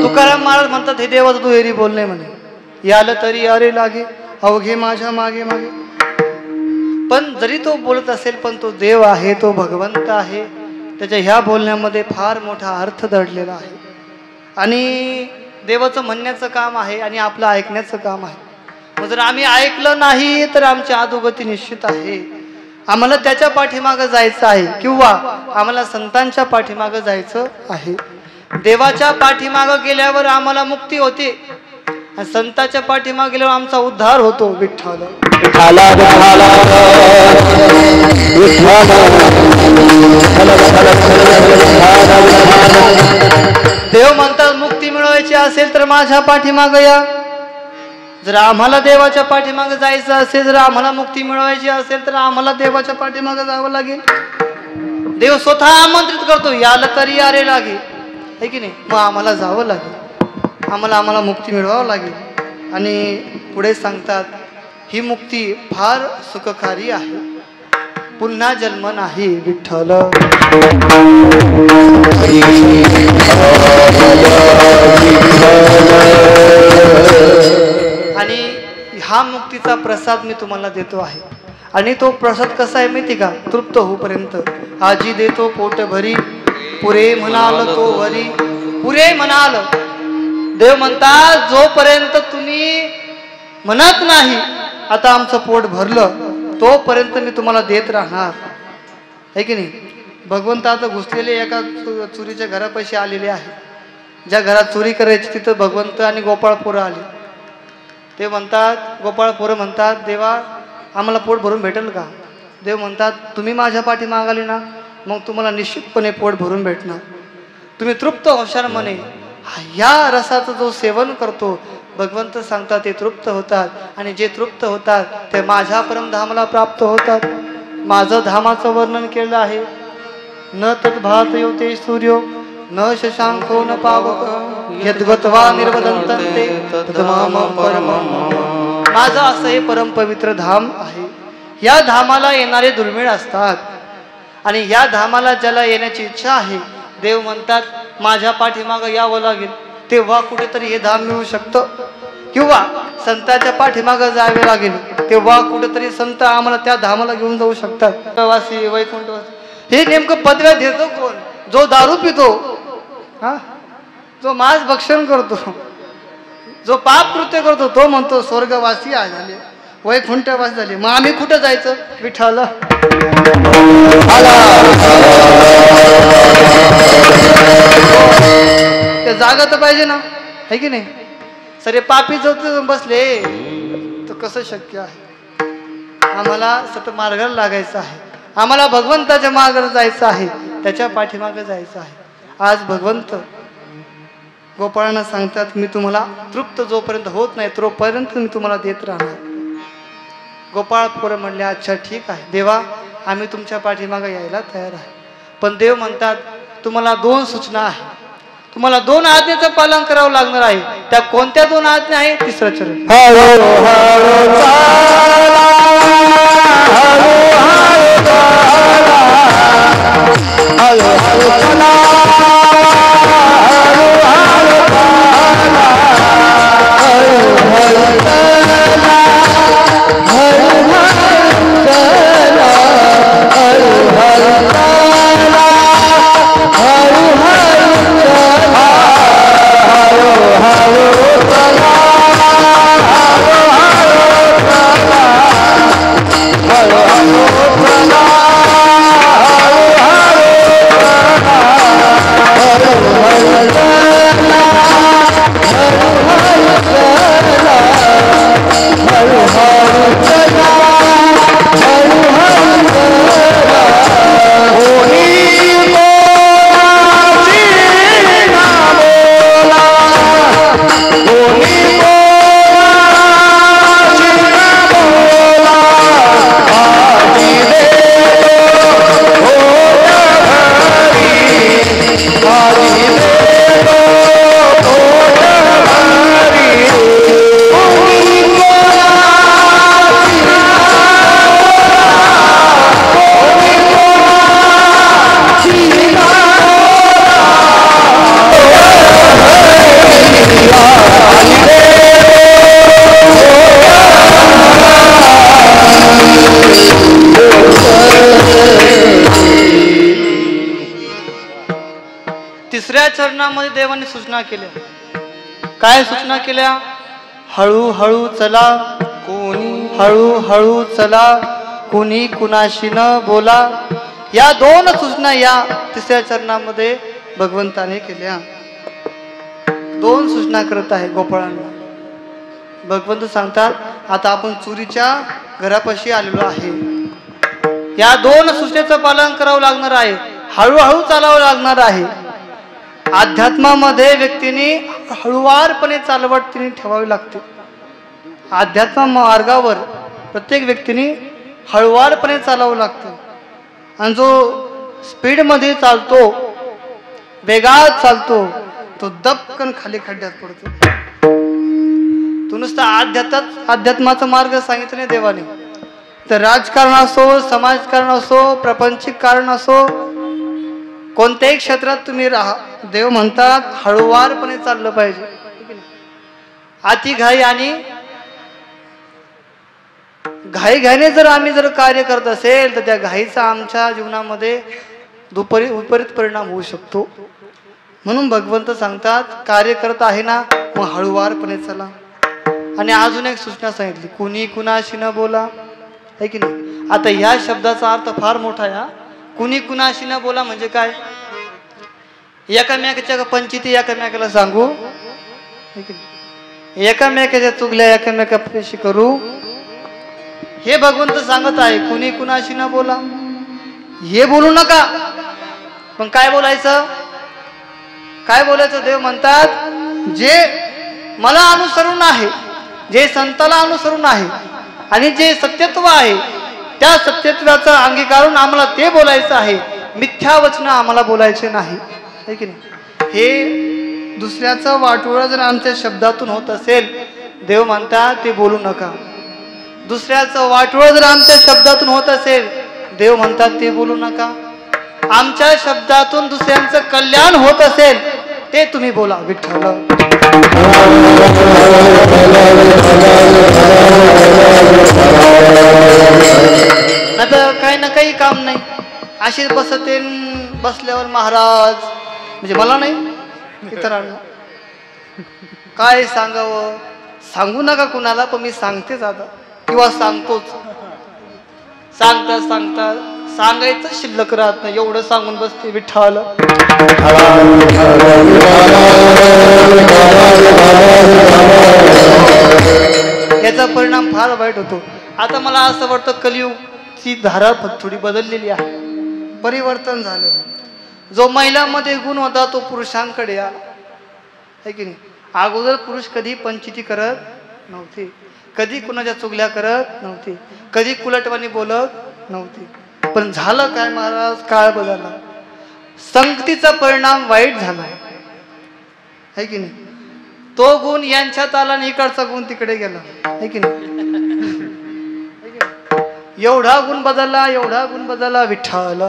तुकाराम महाराज म्हणतात हे देवाचं दुहेरी बोलणे म्हणे. याल तरी यारे लागे, अवघे माझ्या मागे मागे. पण जरी तो बोलत असेल पण तो देव आहे, तो भगवंत आहे. त्याच्या ह्या बोलण्यामध्ये फार मोठा अर्थ दडलेला आहे. आणि देवाचं म्हणण्याचं काम आहे आणि आपलं ऐकण्याचं काम आहे. मग जर आम्ही ऐकलं नाही तर आमची अधोगती निश्चित आहे. आम्हाला त्याच्या पाठीमागं जायचं आहे किंवा आम्हाला संतांच्या पाठीमागं जायचं आहे. देवाच्या पाठीमागं गेल्यावर आम्हाला मुक्ती होते आणि संतांच्या पाठीमागे गेल्यावर आमचा उद्धार होतो. विठ्ठल देव म्हणतात मुक्ती मिळवायची असेल तर माझ्या पाठीमागं या. जर आम्हाला देवाच्या पाठीमागे जायचं असेल, जर आम्हाला मुक्ती मिळवायची असेल तर आम्हाला देवाच्या पाठीमागे जावं लागेल. देव स्वतः आमंत्रित करतो याला तरी यारे लागे, है की नाही? मग आम्हाला जावं लागेल, आम्हाला मुक्ती मिळवावं लागेल. आणि पुढे सांगतात ही मुक्ती फार सुखकारी आहे, पुन्हा जन्म नाही. विठ्ठल आणि हा मुक्तीचा प्रसाद मी तुम्हाला देतो आहे. आणि तो प्रसाद कसा आहे माहिती का? तृप्त होईपर्यंत. आजी देतो पोट भरी, पुरे म्हणाल तो वरी. पुरे म्हणाल. देव म्हणतात जोपर्यंत तुम्ही म्हणत नाही आता आमचं पोट भरलं, तोपर्यंत मी तुम्हाला देत राहणार, है की नाही? भगवंत आता घुसलेले एका चोरीच्या घरापाशी आलेले आहे. ज्या घरात चोरी करायची तिथं भगवंत आणि गोपाळ पोरं आले. ते म्हणतात, गोपाळ पोरं म्हणतात देवा आम्हाला पोट भरून भेटेल का? देव म्हणतात तुम्ही माझ्या पाठी मागाले ना, मग तुम्हाला निश्चितपणे पोट भरून भेटणार. तुम्ही तृप्त होशाल म्हणे. या रसाचं जो सेवन करतो भगवंत सांगतात ते तृप्त होतात. आणि जे तृप्त होतात ते माझ्या परमधामाला प्राप्त होतात. माझं धामाचं वर्णन केलं आहे. न तद्भात योते सूर्यो न शशांको न पावक यद्गत्वा निर्वदन्ते तद्धाम परमं. माझं असं हे परम पवित्र धाम आहे. या धामाला येणारे दुर्मिळ असतात आणि या धामाला ज्याला येण्याची इच्छा आहे देव म्हणतात माझ्या पाठीमागं यावं लागेल, तेव्हा कुठेतरी हे धाम मिळू शकतं. किंवा संतांच्या पाठीमागं जावे लागेल, तेव्हा कुठेतरी संत आम्हाला त्या धामाला घेऊन जाऊ शकतात. वासी वैकुंठवासी हे नेमकं पदव्या देतो कोण? जो दारू पितो, हा, जो मांस भक्षण करतो, जो पाप कृत्य करतो तो म्हणतो स्वर्गवासी झाले, वैकुंठवासी झाले. मग आम्ही कुठं जायचं? विठ्ठल ते जागा तर पाहिजे ना, है की नाही? सरे पापी जर बसले तर कसं शक्य आहे? आम्हाला सतमार्गाला लागायचं आहे, आम्हाला भगवंताच्या मार्गाला जायचं आहे, त्याच्या पाठीमागे जायचं आहे. आज भगवंत गोपाळांना सांगतात मी तुम्हाला तृप्त जोपर्यंत होत नाही तोपर्यंत मी तुम्हाला देत राहणार. गोपाळ पोरं म्हणले अच्छा ठीक आहे देवा, आम्ही तुमच्या पाठीमागे यायला तयार आहे. पण देव म्हणतात तुम्हाला दोन सूचना आहे. तुम्हाला 2 आज्ञेचं पालन करावं लागणार आहे. त्या कोणत्या 2 आज्ञा आहे? 3रं चरण. चरणामध्ये देवाने सूचना केल्या. काय सूचना केल्या? हळूहळू चला, हळूहळू चला, कुणी कुणाशी न बोला. या 2 सूचना या 3ऱ्या चरणामध्ये भगवंताने केल्या. 2 सूचना करत आहे गोपाळांना. भगवंत सांगतात, आता आपण चोरीच्या घरापाशी आलेलो आहे. या 2 सूचनेचं पालन करावं लागणार आहे. हळूहळू चालावं लागणार आहे. अध्यात्मामध्ये व्यक्तीने हळुवारपणे चालवट तिने ठेवावी लागते. अध्यात्म मार्गावर प्रत्येक व्यक्तीने हळुवारपणे चालावं लागतं. आणि जो स्पीडमध्ये चालतो, वेगात चालतो, तो दबकन खाली खड्ड्यात पडतो. तो नुसता अध्यात्माचा मार्ग सांगितलं नाही देवाने. तर राजकारण असो, समाजकारण असो, प्रापंचिक कारण असो, कोणत्याही क्षेत्रात तुम्ही राहा, देव म्हणतात हळुवारपणे चाललं पाहिजे. अति घाई आणि घाईने जर आम्ही कार्य करत असेल तर त्या घाईचा आमच्या जीवनामध्ये विपरीत परिणाम होऊ शकतो. म्हणून भगवंत सांगतात, कार्य करत आहे ना, मग हळुवारपणे चला. आणि अजून एक सूचना सांगितली, कुणी कुणाशी न बोला, आहे की नाही. आता ह्या शब्दाचा अर्थ फार मोठा आहे. कुणी कुणाशी न बोला म्हणजे काय? एकामेकाच्या पंचायती एकामेकाला सांगू, एकामेकाच्या चुगल्या एकामेकाशी करू, हे भगवंत सांगत आहे. कुणी कुणाशी न बोला, हे बोलू नका. पण काय बोलायचं? काय बोलायचं? देव म्हणतात, जे मला अनुसरून आहे, जे संताला अनुसरून आहे आणि जे सत्यत्व आहे, त्या सत्यत्वाचा अंगीकारून आम्हाला ते बोलायचं आहे. मिथ्या वचन आम्हाला बोलायचे नाही, है की नाही. हे दुसऱ्याचं वाटोळं जर आमच्या शब्दातून होत असेल, देव म्हणतात ते बोलू नका. दुसऱ्याचं वाटोळं जर आमच्या शब्दातून होत असेल, देव म्हणतात ते बोलू नका. आमच्या शब्दातून दुसऱ्यांचं कल्याण होत असेल, ते तुम्ही बोला. विठ्ठल आता काही ना काही काम नाही, अशी बसते. बसल्यावर महाराज म्हणजे मला नाही, इतरांना काय सांगावं? सांगू नका कुणाला, पण मी सांगतेच आता, किंवा सांगतोच. सांगता सांगता सांगायचं शिल्लक राहत नाही, एवढं सांगून बसते. विठ्ठल याचा परिणाम फार वाईट होतो. आता मला असं वाटतं, कलियुगची धारा थोडी बदललेली आहे, परिवर्तन झालं. जो महिलांमध्ये गुण होता तो पुरुषांकडे आला, है की नाही. अगोदर पुरुष कधी पंचायती करत नव्हते, कधी कुणाच्या चुगल्या करत नव्हते, कधी कुलटवाणी बोलत नव्हते. पण झालं काय महाराज? काळ बदलला, संगतीचा परिणाम वाईट झाला. आहे की नाही? तो गुण यांच्यात आला आणि इकडचा गुण तिकडे गेला, आहे की नाही? एवढा गुण बदलला, एवढा गुण बदलला विठ्ठल.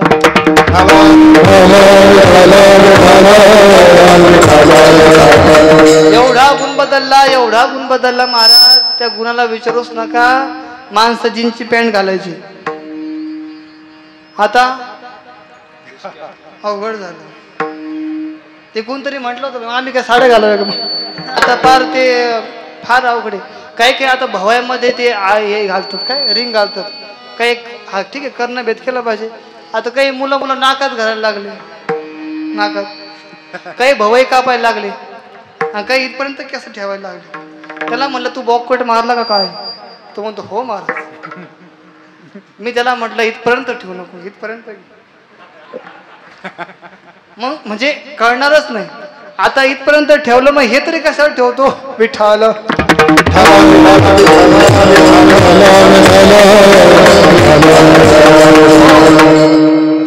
एवढा गुण बदलला, एवढा गुण बदलला महाराज. त्या गुणाला विचारूच नका. माणसं जीनची पॅन्ट घालायची, आता अवघड झालं. ते कोणतरी म्हटलं होतं आम्ही काय साड्या घालाव्या का? आता फार अवघड आहे. काही काही आता भवायमध्ये ते हे घालतात, काय रिंग घालतात. काही हा ठीक आहे, करणं भेद केला पाहिजे. आता काही मुलं नाकात घालायला लागले, नाकात काही भवई कापायला लागले, काही इथपर्यंत कसं ठेवायला लागले. त्याला म्हणलं तू बॉककोट मारला का काय? तो म्हणतो हो महाराज. मी त्याला म्हटलं इथपर्यंत ठेवू नको, इथपर्यंत. मग म्हणजे कळणारच नाही. आता इथपर्यंत ठेवलं, मग हे तरी कशावर ठेवतो विठ्ठल.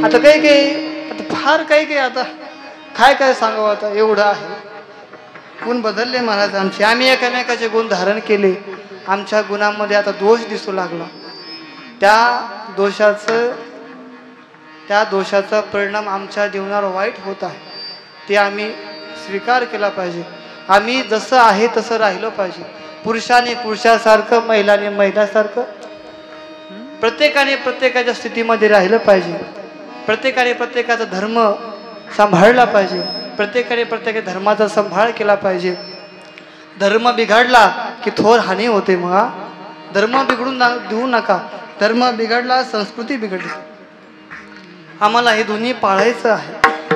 आता काही आता फार काही आता काय सांगावं. आता एवढं आहे. गुण बदलले महाराज आमचे. आम्ही एकमेकाचे गुण धारण केले. आमच्या गुणांमध्ये आता दोष दिसू लागला. त्या दोषाचा परिणाम आमच्या जीवनावर वाईट होत आहे. ते आम्ही स्वीकार केला पाहिजे. आम्ही जसं आहे तसं राहिलो पाहिजे. पुरुषाने पुरुषासारखं, महिलाने महिलासारखं, प्रत्येकाने प्रत्येकाच्या स्थितीमध्ये राहिलं पाहिजे. प्रत्येकाने प्रत्येकाचा धर्म सांभाळला पाहिजे. प्रत्येकाने प्रत्येकाच्या धर्माचा सांभाळ केला पाहिजे. धर्म बिघडला की थोर हानी होते. मग धर्म बिघडून देऊ नका. धर्म बिघडला, संस्कृती बिघडली. आम्हाला हे दोन्ही पाळायचं आहे.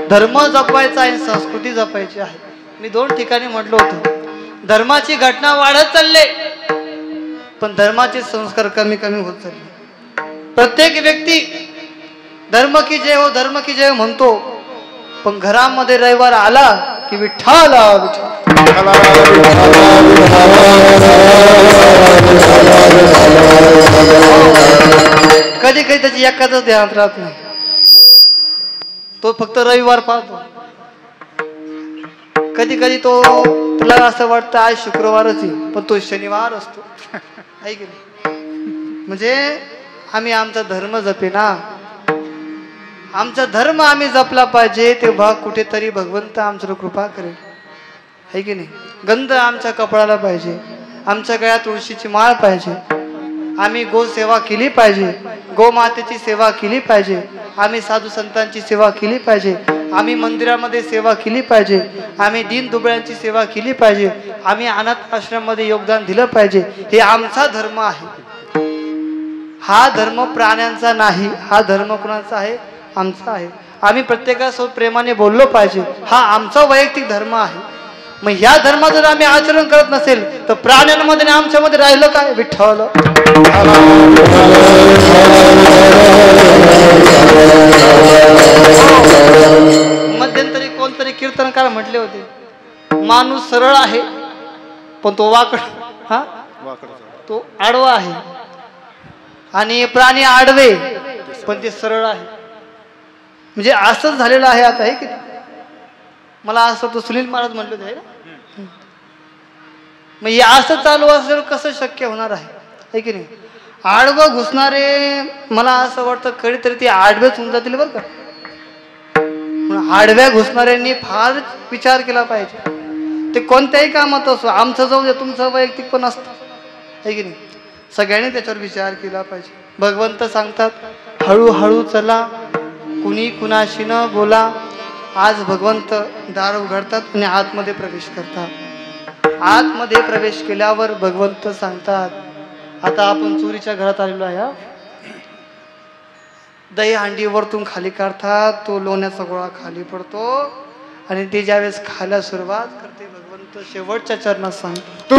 धर्म जपवायचा आहे, संस्कृती जपायची आहे. मी 2 ठिकाणी म्हटलं होतं, धर्माची घटना वाढत चालले, पण धर्माचे संस्कार कमी कमी होत चालले. प्रत्येक व्यक्ती धर्म की जय हो, धर्म की जय म्हणतो, पण घरामध्ये रविवार आला की विठ्ठल कधी त्याची एखादच ध्यानात राहत नाही. तो फक्त रविवार पाहतो. कधी तुला असं वाटतं आज शुक्रवारच आहे, पण तो शनिवार असतो, आहे की नाही? म्हणजे आम्ही आमचा धर्म जपेना. आमचा धर्म आम्ही जपला पाहिजे, तेव्हा कुठेतरी भगवंत आमच्यावर कृपा करेल, आहे की नाही? गंध आमच्या कपडाला पाहिजे, आमच्या गळ्यात तुळशीची माळ पाहिजे, आम्ही गोसेवा केली पाहिजे, गोमातेची सेवा केली पाहिजे, आम्ही साधू संतांची सेवा केली पाहिजे, आम्ही मंदिरामध्ये सेवा केली पाहिजे, आम्ही दीन दुबळ्यांची सेवा केली पाहिजे, आम्ही अनाथ आश्रमामध्ये योगदान दिलं पाहिजे. हे आमचा धर्म आहे. हा धर्म प्राण्यांचा नाही. हा धर्म कुणाचा आहे? आमचा आहे. आम्ही प्रत्येकासोबत प्रेमाने बोललो पाहिजे. हा आमचा वैयक्तिक धर्म आहे. मग ह्या धर्माचं जर आम्ही आचरण करत नसेल तर प्राण्यांमध्ये आणि आमच्यामध्ये राहिलं काय विठ्ठल? मध्यंतरी कोणतरी कीर्तनकार म्हटले होते, माणूस सरळ आहे पण तो तो आडवा आहे, आणि प्राणी आडवे पण ते सरळ आहे. म्हणजे असंच झालेलं आहे आता, आहे की मला असं तो सुनील महाराज म्हटलं होते ना. मग हे असं चालू असेल कसं शक्य होणार आहे की नाही? आडवं घुसणारे मला असं वाटतं कधीतरी ते आडवेच होऊन जातील बरं का. आडव्या घुसणाऱ्यांनी फार विचार केला पाहिजे. ते कोणत्याही कामात असो, आमचं जाऊ दे, तुमचं वैयक्तिक पण असतं, आहे की नाही? सगळ्यांनी त्याच्यावर विचार केला पाहिजे. भगवंत सांगतात हळूहळू चला, कुणी कुणाशी न बोला. आज भगवंत दार उघडतात आणि आतमध्ये प्रवेश करतात. आतमध्ये प्रवेश केल्यावर भगवंत सांगतात आता आपण चोरीच्या घरात आलेलो आहे. दही हांडी वरतून खाली काढतात, तो लोण्याचा गोळा खाली पडतो, आणि ते ज्यावेळेस खायला सुरुवात करते भगवंत शेवटच्या चरणात सांगतो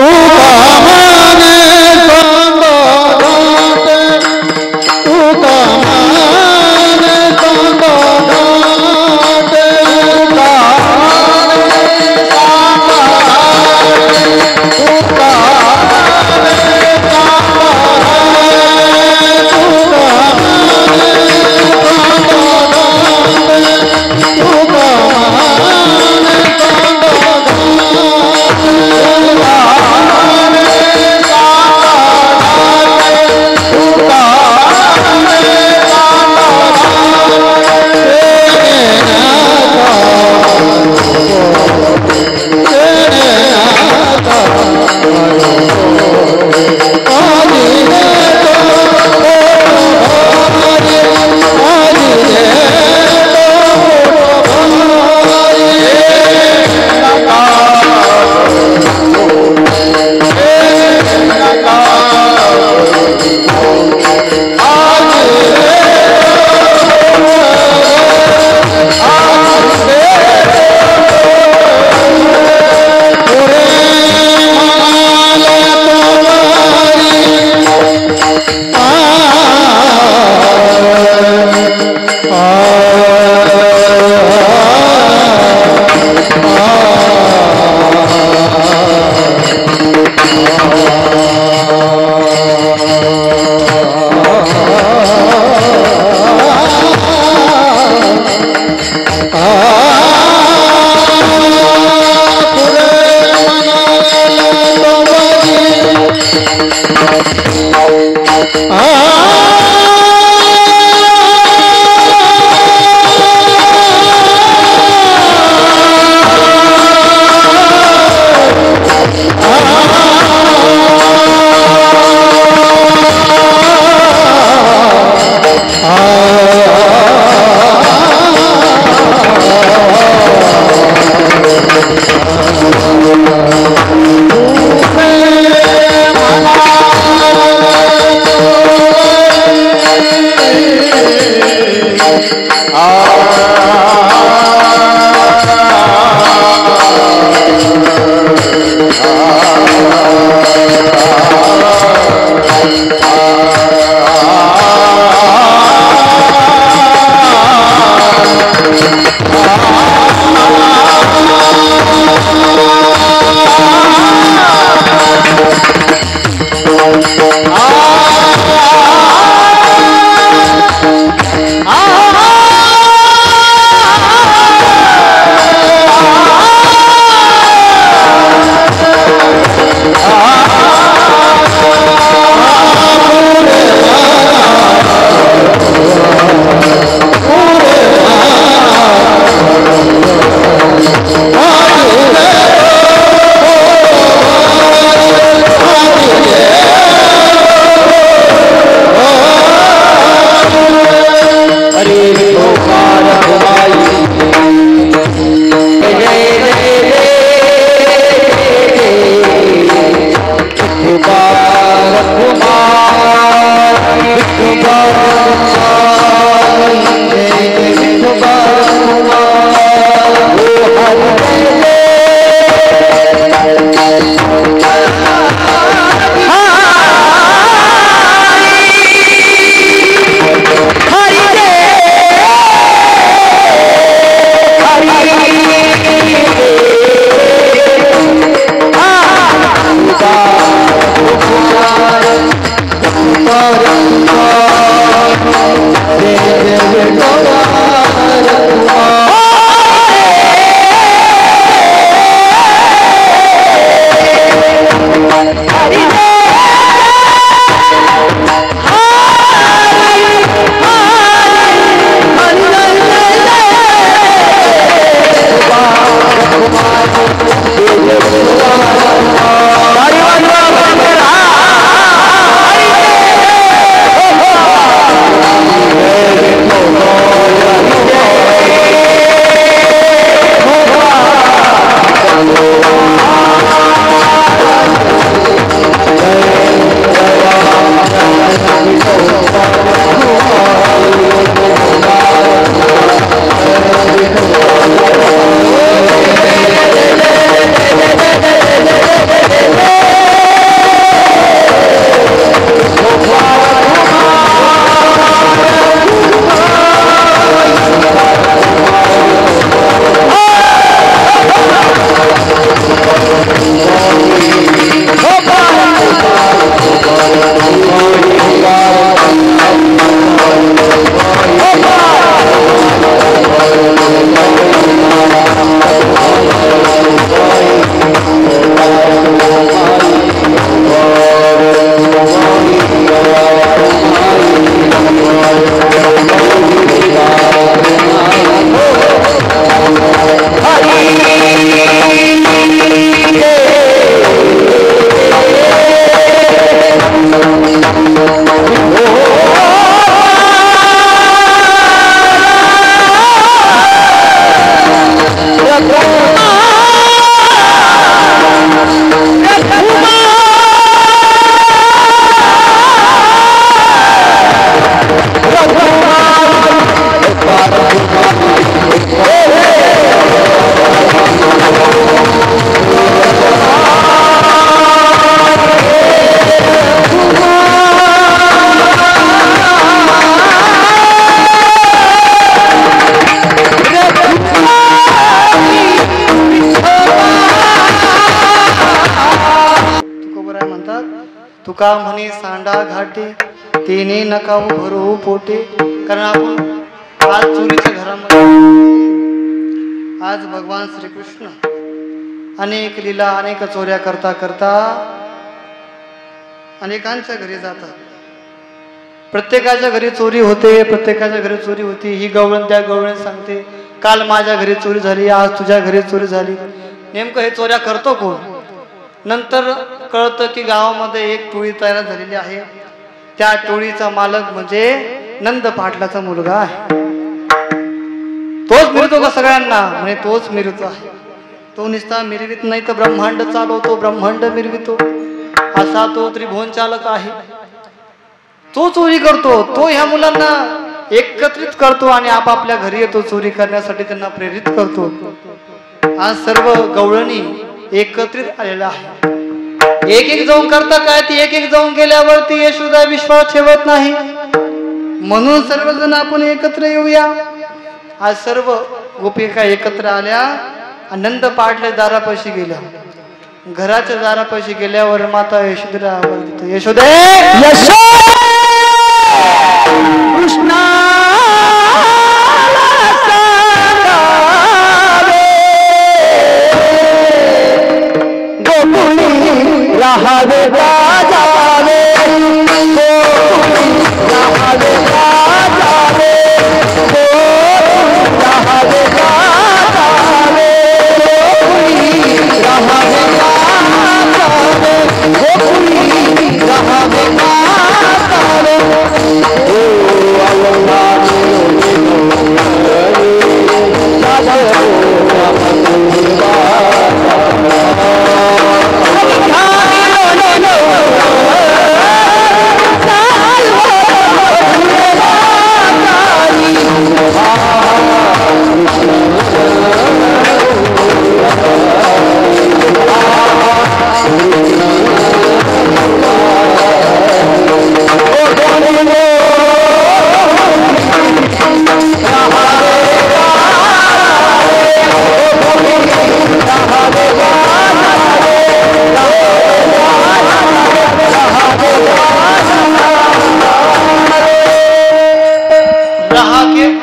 तुका म्हणे सांडा घाटे तिने नका भरू पोटे. कारण आपण आज चोरीच्या घरामध्ये आज भगवान श्रीकृष्ण अनेक लीला अनेक चोऱ्या करता करता अनेकांच्या घरी जातात. प्रत्येकाच्या घरी चोरी होते, प्रत्येकाच्या घरी चोरी होती. ही गवळण त्या गवळण सांगते काल माझ्या घरी चोरी झाली, आज तुझ्या घरी चोरी झाली. नेमकं हे चोऱ्या करतो कोण? नंतर कळतं की गावामध्ये एक टोळी तयार झालेली आहे. त्या टोळीचा मालक म्हणजे नंद पाटलाचा मुलगा आहे. तोच मिरतो का सगळ्यांना? म्हणे तोच मिरतो आहे. तो निस्ता मिरवित नाही तर ब्रह्मांड चालवतो, ब्रह्मांड मिरवितो असा तो त्रिभुवन चालक आहे. तो चोरी करतो. तो ह्या मुलांना एकत्रित करतो आणि आपापल्या घरी येतो, चोरी करण्यासाठी त्यांना प्रेरित करतो. आज सर्व गवळणी एकत्रित आलेला आहे. एक एक जाऊन करता काय, ती एक एक जाऊन गेल्यावरती यशोदा विश्वास ठेवत नाही. म्हणून सर्वजण आपण एकत्र येऊया. आज सर्व गोपिका एकत्र आल्या. आनंद पाटल्या दारापाशी गेल्या. घराच्या दारापाशी गेल्यावर माता यशोदेला आवाज देते, यशोदे कृष्णा गोकुळी राहावे जावे, राहावे जावे, राहावे जावे, राहावे जावे, गोकुळी राहावे जावे.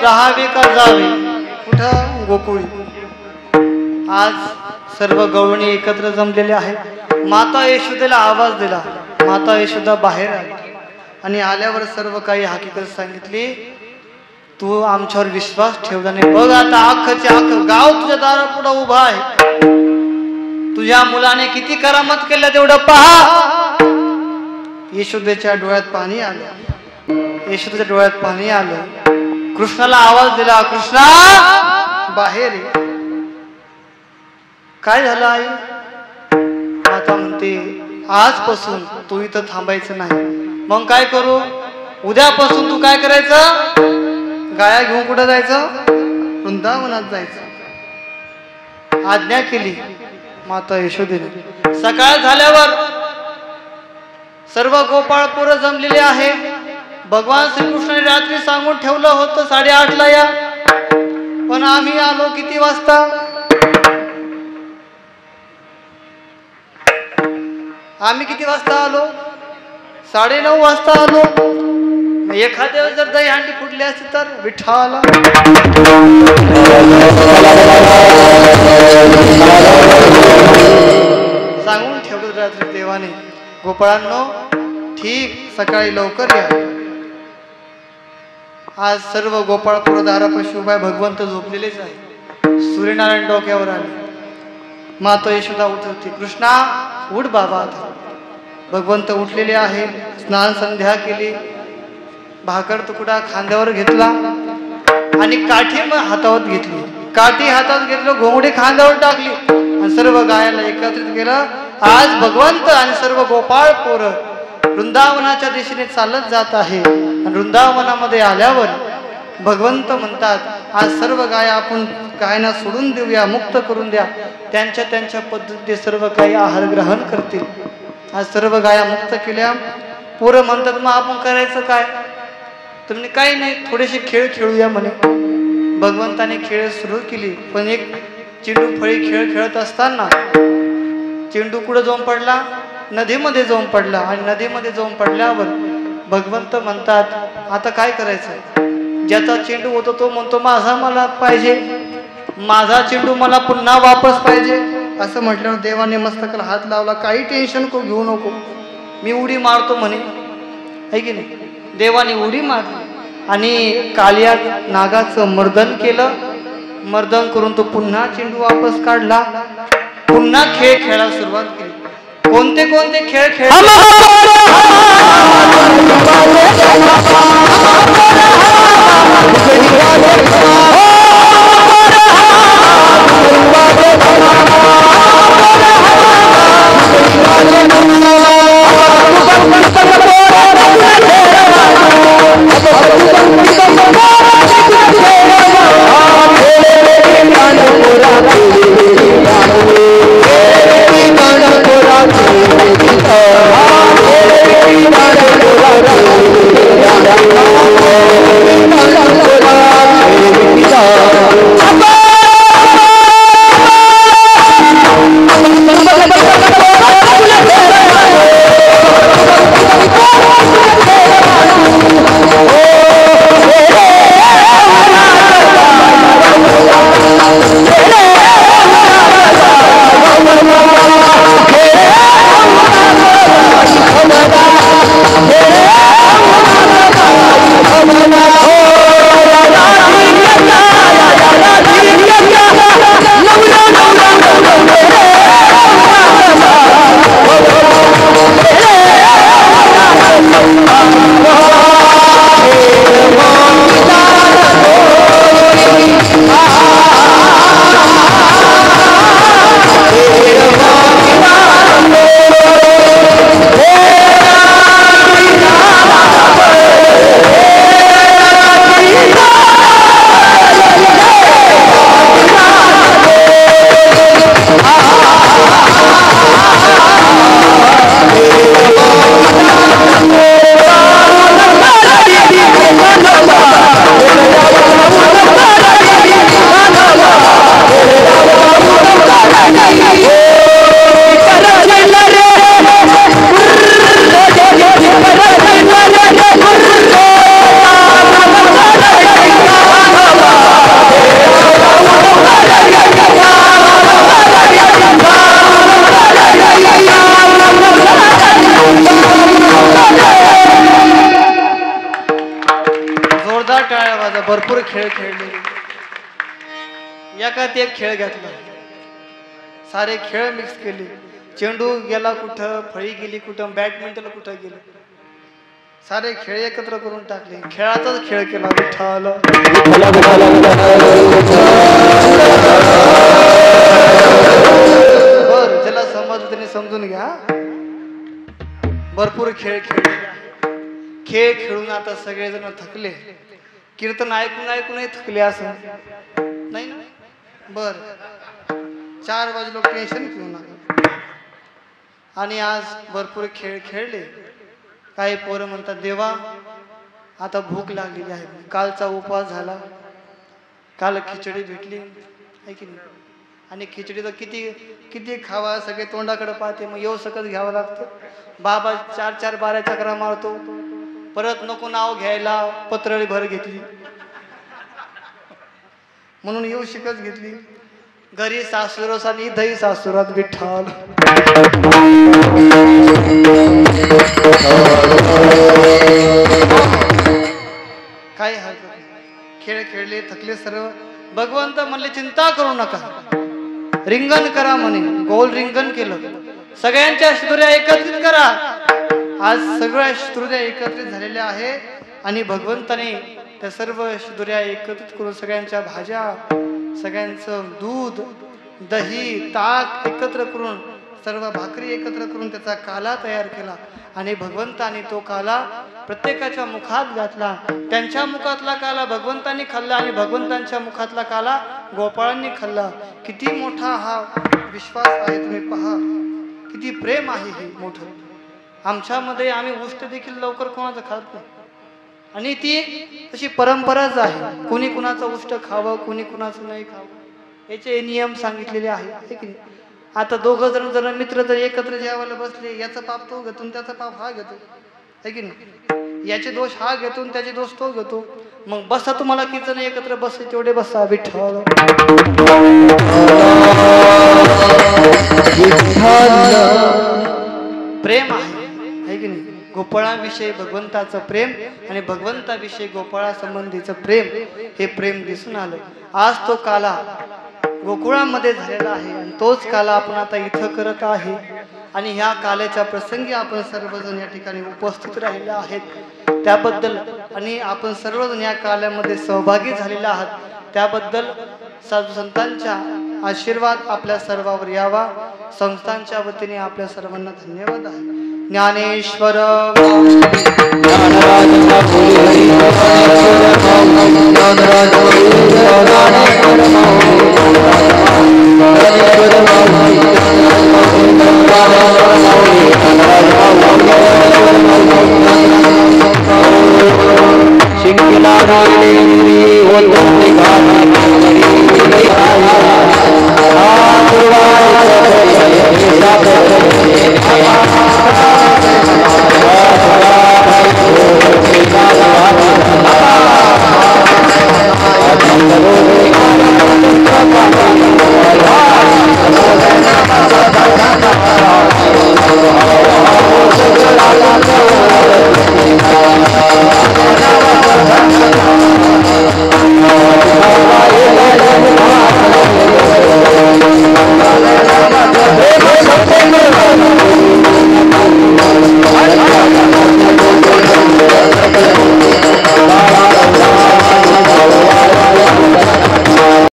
राहावे का जावे कुठं, गोकुळी. आज सर्व गवळणी एकत्र जमलेले आहेत. माता यशोदेला आवाज दिला. माता यशोदा बाहेर आली आणि आल्यावर सर्व काही हकीकत सांगितली. तू आमच्यावर विश्वास ठेवला नाही. बघ आता अख्खचे अख्खं गाव तुझ्या दारापुढं उभा आहे. तुझ्या मुलाने किती करामत केल्या तेवढं पहा. यशोदेच्या डोळ्यात पाणी आलं. यशोदेच्या डोळ्यात पाणी आलं. कृष्णाला आवाज दिला, कृष्णा बाहेर ये. काय झालं आई? माता म्हणते, आजपासून तू इथं थांबायचं नाही. मग काय करू? उद्यापासून तू काय करायचं? गाया घेऊन कुठं जायचं? वृंदावनात जायचं. आज्ञा केली माता यशोदेने. सकाळ झाल्यावर सर्व गोपाळ पोरं जमलेले आहे. भगवान श्रीकृष्णाने रात्री सांगून ठेवलं होतं 8:30ला या, पण आम्ही आलो किती वाजता? आम्ही किती वाजता आलो? 9:30 वाजता आलो. एखाद्या वेळेस जर दही हांडी फुटली असती तर विठ्ठला सांगून ठेवलं रात्री देवाने. गोपाळांनो, ठीक सकाळी लवकर या. आज सर्व गोपाळपूर दारापाशी उभा आहे. भगवंत झोपलेलेच आहे. सूर्यनारायण डोक्यावर आले. माता यशोदा उठवते, कृष्णा उठ बाबा. आता भगवंत उठलेले आहे. स्नान संध्या केली. भाकर तुकडा खांद्यावर घेतला आणि काठी हातावर घेतली. काठी हातात घेतलं, घोंगडी खांद्यावर टाकली आणि सर्व गायाला एकत्रित केलं. आज भगवंत आणि सर्व गोपाळ पोरं वृंदावनाच्या दिशेने चालत जात आहे. आणि वृंदावनामध्ये आल्यावर भगवंत म्हणतात, आज सर्व गाया आपण गायना सोडून देऊया, मुक्त करून द्या. त्यांच्या त्यांच्या पद्धतीने सर्व काही आहार ग्रहण करतील. आज सर्व गाया मुक्त केल्या. पोरं म्हणतात, मग आपण करायचं काय? तुम्ही काही नाही, थोडेसे खेळ खेळूया म्हणे. भगवंताने खेळ सुरू केली. पण एक चेंडू फळी खेळ खेळत असताना चेंडू कुठं जाऊन पडला? नदीमध्ये जाऊन पडला. आणि नदीमध्ये जाऊन पडल्यावर भगवंत म्हणतात, आता काय करायचं? ज्याचा चेंडू होतो तो म्हणतो, माझा मला पाहिजे, माझा चेंडू मला पुन्हा वापस पाहिजे. असं म्हटल्यावर देवाने मस्तकाला हात लावला. काही टेन्शन घेऊ नको, मी उडी मारतो म्हणे. आहे की नाही? देवाने उडी मारली आणि कालिया नागाचं मर्दन केलं. मर्दन करून तो पुन्हा चेंडू वापस काढला. पुन्हा खेळ खेळायला सुरुवात केली. कोणते कोणते खेळ खेळ? Oh, खेळ खेळले, एकात एक खेळ घेतला, सारे खेळ मिक्स केले. चेंडू गेला कुठं, फळी गेली कुठं, बॅडमिंटन कुठं गेलं, सारे खेळ एकत्र करून टाकले. खेळाचाच खेळ केला विठ्ठल. बर, ज्याला समजलं त्यांनी समजून घ्या. भरपूर खेळ खेळले. खेळ खेळून आता सगळेजण थकले. कीर्तन ऐकून ऐकूनही थकले असं नाही ना. बर, 4 वाजे लोक टेन्शन घेऊ नका. आणि आज भरपूर खेळ खेळले. काही पोरं म्हणतात देवा आता भूक लागलेली आहे, कालचा उपवास झाला, काल खिचडी भेटली आहे की नाही, आणि खिचडीचं किती किती खावा, सगळे तोंडाकडे पाहते, मग येऊ सकत घ्यावं लागतं. बाबा 4-4 12 चक्रा मारतो, परत नको नाव घ्यायला पत्रळी भर घेतली म्हणून येऊ शिकत घेतली. घरी सासूरस आणि दही सासूरात विठ्ठल. काय हरकत नाही. खेळ खेळले, थकले सर्व. भगवंत म्हणले चिंता करू नका, रिंगण करा म्हणे. गोल रिंगण केलं, सगळ्यांच्या शिदुऱ्या एकत्रित करा. आज सगळ्या शिदुऱ्या एकत्रित झालेल्या आहे आणि भगवंताने त्या सर्व शिदुऱ्या एकत्रित करून सगळ्यांच्या भाज्या, सगळ्यांचं दूध, दही, ताक एकत्र करून, सर्व भाकरी एकत्र करून त्याचा काला तयार केला. आणि भगवंताने तो काला प्रत्येकाच्या मुखात घातला. त्यांच्या मुखातला काला भगवंतांनी खाल्ला आणि भगवंतांच्या मुखातला काला गोपाळांनी खाल्ला. किती मोठा हा विश्वास आहे, तुम्ही पहा किती प्रेम आहे हे मोठं. आमच्यामध्ये आम्ही उष्ट देखील लवकर कोणाचं खात नाही, आणि ती तशी परंपराच आहे. कोणी कुणाचं उष्ट खावं, कोणी कुणाचं नाही खावं, याचे नियम सांगितलेले आहे की नाही. आता 2 जण मित्र जर एकत्र जेवायला बसले, याचा पाप तो घेतो, त्याचा पाप हा घेतो आहे की नाही. याचे दोष हा घेतो, त्याचे दोष तो घेतो. मग बसा, तुम्हाला किती जण एकत्र बसले तेवढे बसा. विठ्ठल प्रेम आहे की नाही. गोपाळाविषयी भगवंताचं प्रेम आणि भगवंताविषयी गोपाळा संबंधीचं प्रेम, हे प्रेम दिसून आलं. आज तो काला गोकुळामध्ये झालेला आहे आणि तोच काला आपण आता इथं करत आहे. आणि ह्या काल्याच्या प्रसंगी आपण सर्वजण या ठिकाणी उपस्थित राहिले आहेत त्याबद्दल, आणि आपण सर्वजण या काल्यामध्ये सहभागी झालेले आहात त्याबद्दल साधू संतांच्या आशीर्वाद आपल्या सर्वांवर यावा. संस्थांच्या वतीने आपल्या सर्वांना धन्यवाद आहे. ज्ञानेश्वर ज्ञानराज